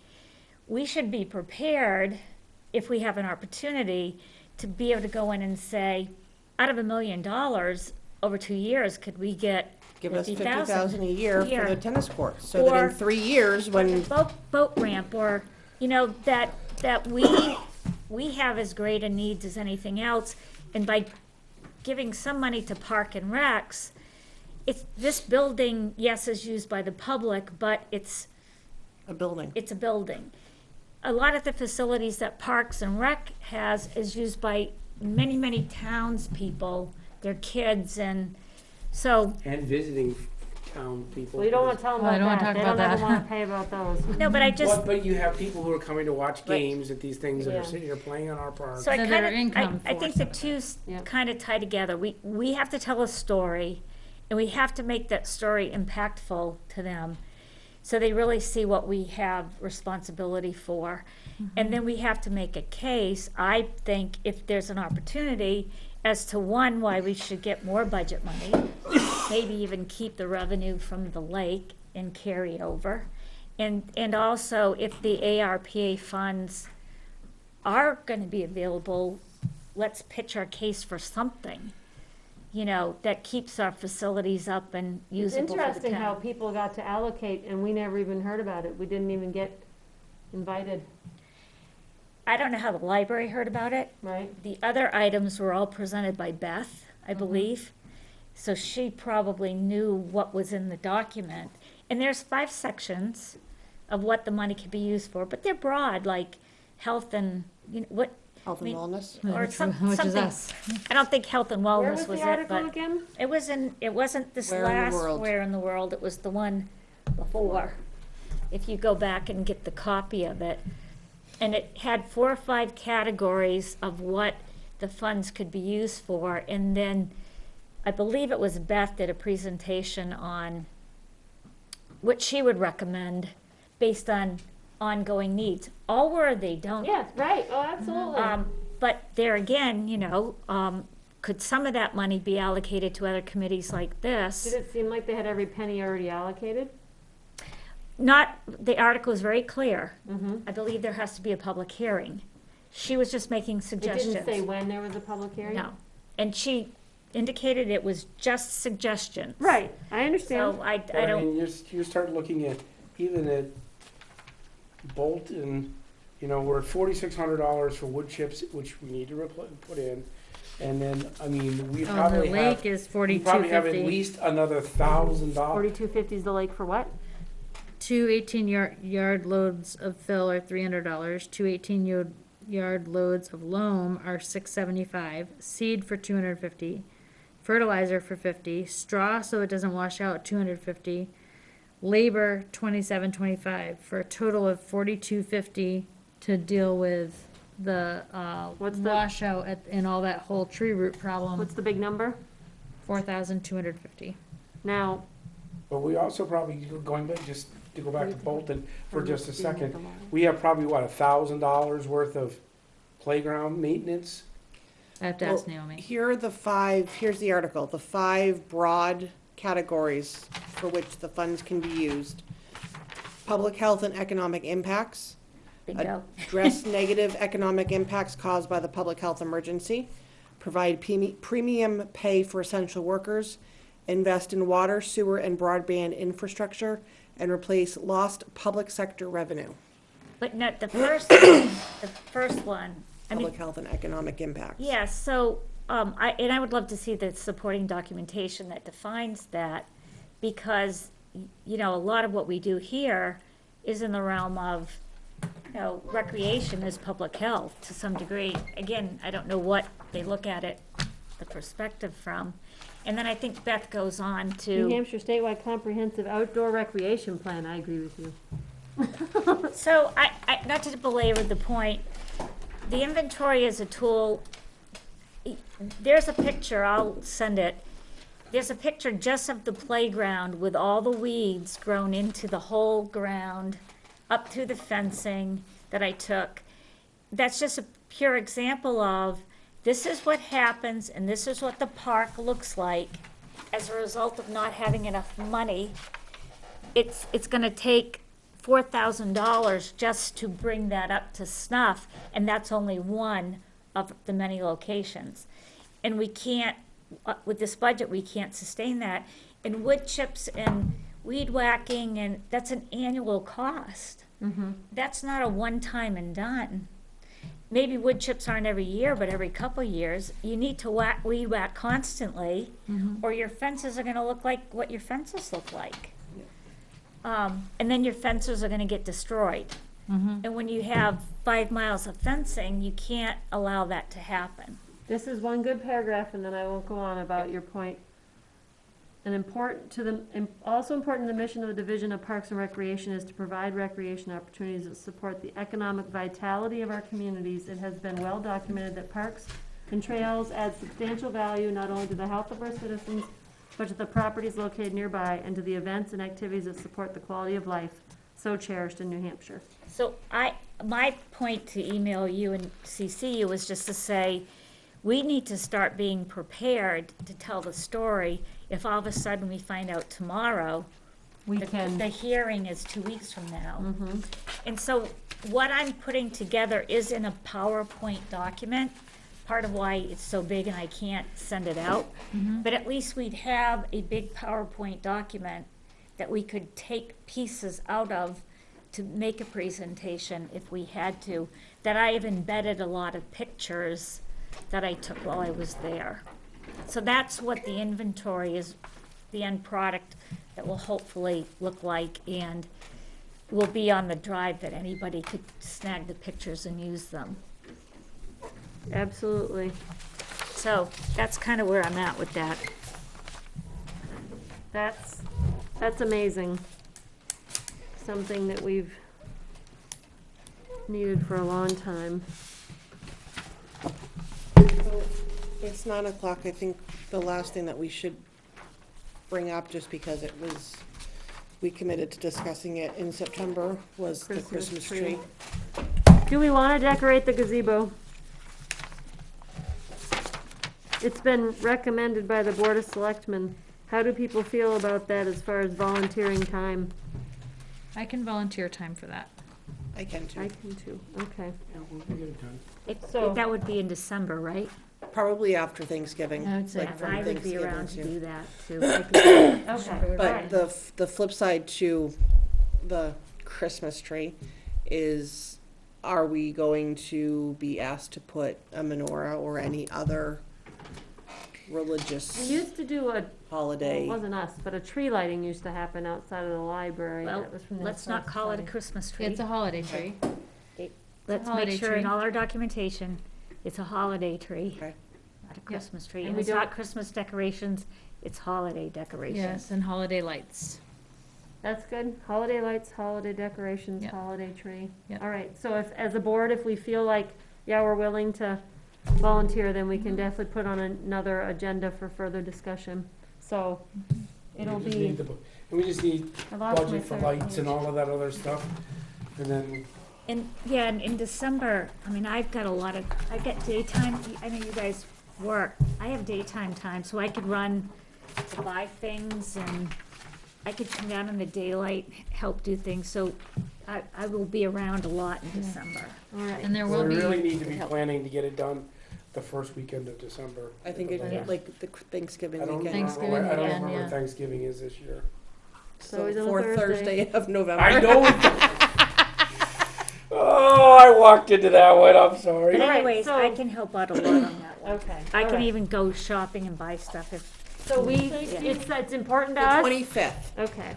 We should be prepared, if we have an opportunity, to be able to go in and say, out of $1 million over 2 years, could we get Give us 50,000 50,000 a year for Year. the tennis courts, so that Or- in 3 years, when, boat ramp, or, that we have as great a needs as anything else, and by giving some money to Park and Recs, this building, yes, is used by the public, but it's a building. a building. A lot of the facilities that Parks and Rec has is used by many, many townspeople, their kids, and so, And visiting town people. Well, you don't want to tell them Oh, I about don't wanna that. talk They about don't ever that. want to pay about those. no, but I just, But you have people who are coming to watch Right. games at these things that Yeah. are sitting here playing on our park. so I So kind their of, income I think for the some of two Yep. kind of tie together. We have to tell a story, and we have to make that story impactful to them, so they really see what we have responsibility for. And then we have to make a case, I think, if there's an opportunity, as to one, why we should get more budget money, maybe even keep the revenue from the lake and carry it over. And also, if the ARPA funds are gonna be available, let's pitch our case for something, that keeps our facilities up and It's usable for the interesting how town. people got to allocate and we never even heard about it. We didn't even get invited. I don't know how the library heard about it. right? The other items were all presented by Beth, I believe. So she probably knew what was in the document. And there's 5 sections of what the money can be used for, but they're broad, like health and, you know, what, Health and I mean- wellness. or Which some, is something. us. I don't think health and Where wellness was was the it, article but again? it wasn't this Where in the last world? where in the world, it was the one before. If you go back and get the copy of it. And it had 4 or 5 categories of what the funds could be used for. And then I believe it was Beth did a presentation on what she would recommend based on ongoing needs. All were they don't. Yeah, right, oh, absolutely. But there again, you know, could some of that money be allocated to other committees like this? Did it seem like they had every penny already allocated? Not, the article is very clear. Mm-hmm. I believe there has to be a public hearing. She was just making It suggestions. didn't say when there was a public hearing? No. And she indicated it was just suggestions. Right, I understand. So I But don't, mean, you start looking at, even at Bolton, you know, we're at $4,600 for wood chips, which we need to put in. And then, I mean, we Oh, the probably have, lake is we probably have at 42.50. least another $1,000. 4250 is the lake for what? Two 18-yard loads of fill are $300. Two 18-yard loads of loam are $675. Seed for $250. Fertilizer for $50. Straw so it doesn't wash out $250. Labor $27.25 for a total of $42.50 to deal with the What's the- washout and all that whole tree root problem. What's the big number? $4,250. Now, But we also probably, going back, just to go back to Bolton for just a being at second, the line. we have probably, what, $1,000 worth of playground maintenance? I have to ask Naomi. Here are the 5, here's the article, the 5 broad categories for which the funds can be used. Public health and economic impacts, bingo. address negative economic impacts caused by the public health emergency, provide premium pay for essential workers, invest in water, sewer, and broadband infrastructure, and replace lost public sector revenue. But not the first, the first one. I mean, Public health and economic impacts. yeah, so, I would love to see the supporting documentation that defines that, because, you know, a lot of what we do here is in the realm of, you know, recreation is public health to some degree. Again, I don't know what they look at it, the perspective from. And then I think Beth goes on New to, Hampshire statewide comprehensive outdoor recreation plan, I agree with you. so not to belabor the point, the inventory is a tool. There's a picture, I'll send it. There's a picture just of the playground with all the weeds grown into the whole ground, up through the fencing that I took. That's just a pure example of, this is what happens and this is what the park looks like as a result of not having enough money. It's gonna take $4,000 just to bring that up to snuff, and that's only one of the many locations. And we can't, with this budget, we can't sustain that. And wood chips and weed whacking, and that's an annual cost. That's not a one-time and done. Maybe wood chips aren't every year, but every couple years. You need to weed whack constantly, or your fences are gonna look like what your fences look like. And then your fences are gonna get destroyed. And when you have 5 miles of fencing, you can't allow that to happen. This is one good paragraph, and then I won't go on about your point. Also important to the mission of the Division of Parks and Recreation is to provide recreation opportunities that support the economic vitality of our communities. It has been well documented that parks and trails add substantial value not only to the health of our citizens, but to the properties located nearby and to the events and activities that support the quality of life so cherished in New Hampshire. So my point to email you and CC you was just to say, we need to start being prepared to tell the story if all of a sudden we find out tomorrow the hearing is 2 weeks from now. And so what I'm putting together is in a PowerPoint document, part of why it's so big and I can't send it out. But at least we'd have a big PowerPoint document that we could take pieces out of to make a presentation if we had to, that I have embedded a lot of pictures that I took while I was there. So that's what the inventory is, the end product that will hopefully look like, and will be on the drive that anybody could snag the pictures and use them. Absolutely. So that's kind of where I'm at with that. That's amazing. Something that we've needed for a long time. So, it's 9 o'clock. I think the last thing that we should bring up, just because it was, we committed to discussing it in September, was the Christmas Christmas tree. tree. Do we want to decorate the gazebo? It's been recommended by the Board of Selectmen. How do people feel about that as far as volunteering time? I can volunteer time for that. I can too. I can too, okay. Yeah, we'll get it done. So- That would be in December, right? Probably after Thanksgiving. I would say like from I would be Thanksgiving around to to- do that too. I could- Okay. But the flip side to the Christmas tree is, are we going to be asked to put a menorah or any other We religious used to do it holiday? wasn't us, but a tree lighting used to happen outside of the library. Well, That was from the let's not Historical call it a Society. Christmas tree. It's a holiday tree. Let's holiday make sure in tree. all our documentation, it's a holiday tree, Okay. not a Christmas tree. And And we it's not don't- Christmas decorations, it's holiday decorations. Yes, and holiday lights. That's good. Holiday lights, holiday decorations, Yep. holiday tree. Yep. All right, so if, as a board, if we feel like, yeah, we're willing to volunteer, then we can definitely put on another agenda for further discussion. So it'll We just be, need the bu- And we just need I lost my budget for third lights and page. all of that other stuff. And then, And, yeah, and in December, I mean, I've got a lot of, I get daytime, I know you guys work, I have daytime time, so I could run to buy things, and I could come down in the daylight, help do things, so I will be around a lot in December. all right. And there we will be. really need to be planning to get it done the first weekend of December. I think Because it, like the Thanksgiving I don't weekend. remember Thanksgiving where, I don't weekend, remember where yeah. Thanksgiving is this year. So it's on a Fourth Thursday. Thursday of November. I know. Oh, I walked into that one, I'm But sorry. All right, anyways, so- I can help out a lot on that one. Okay. I all can right. even go shopping and buy stuff if, So it's important The to us? 25th Okay.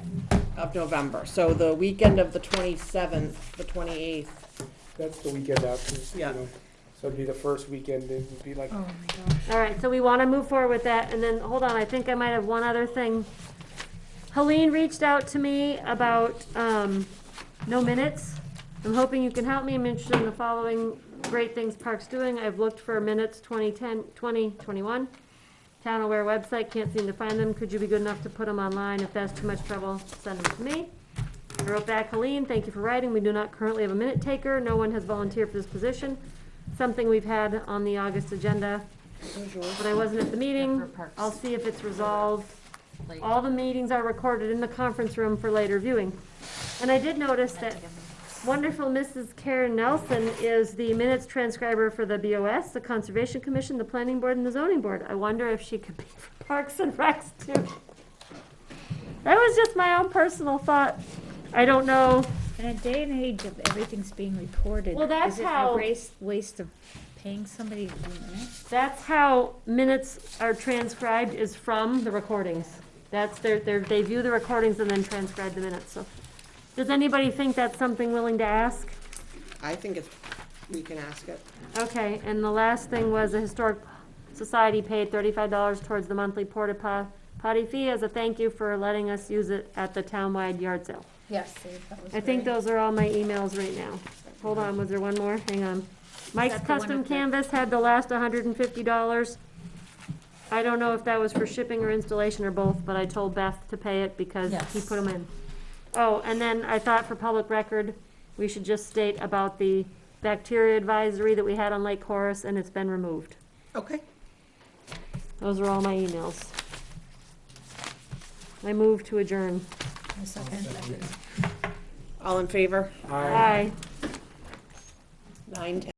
of November, so the weekend of the 27th, the 28th. That's the weekend after, Yeah. you know. So it'd be the first weekend, it would be like, Oh, my gosh. All right, so we want to move forward with that, and then, hold on, I think I might have one other thing. Helene reached out to me about, no minutes. I'm hoping you can help me, I'm interested in the following great things Park's doing. I've looked for minutes 2021. Town Aware website, can't seem to find them. Could you be good enough to put them online? If that's too much trouble, send them to me. I wrote back, Helene, thank you for writing. We do not currently have a minute taker. No one has volunteered for this position. Something we've had on the August agenda, but I wasn't at the meeting. For Parks. I'll see if it's resolved. Like- All the meetings are recorded in the conference room for later viewing. And I did notice that wonderful Mrs. Karen Nelson is the minutes transcriber for the BOS, the Conservation Commission, the Planning Board, and the Zoning Board. I wonder if she could be for Parks and Recs too. That was just my own personal thought. I don't know. in a day and age of everything's being recorded. Well, that's is it how- a waste of paying somebody to do minutes? That's how minutes are transcribed, is from the recordings. That's they view the recordings and then transcribe the minutes, so. Does anybody think that's something willing to ask? I think it's, we can ask it. Okay, and the last thing was the Historic Society paid $35 towards the monthly porta potty fee as a thank you for letting us use it at the townwide yard sale. Yes, that was I think very- those are all my emails right now. Hold on, was there one more? Hang on. Mike's that the one Custom with the- Canvas had the last $150. I don't know if that was for shipping or installation or both, but I told Beth to pay it because he Yes. put them in. Oh, and then I thought for public record, we should just state about the bacteria advisory that we had on Lake Horace, and it's been removed. Okay. Those are all my emails. I move to adjourn. A second. All in favor? I. Aye. 9:10.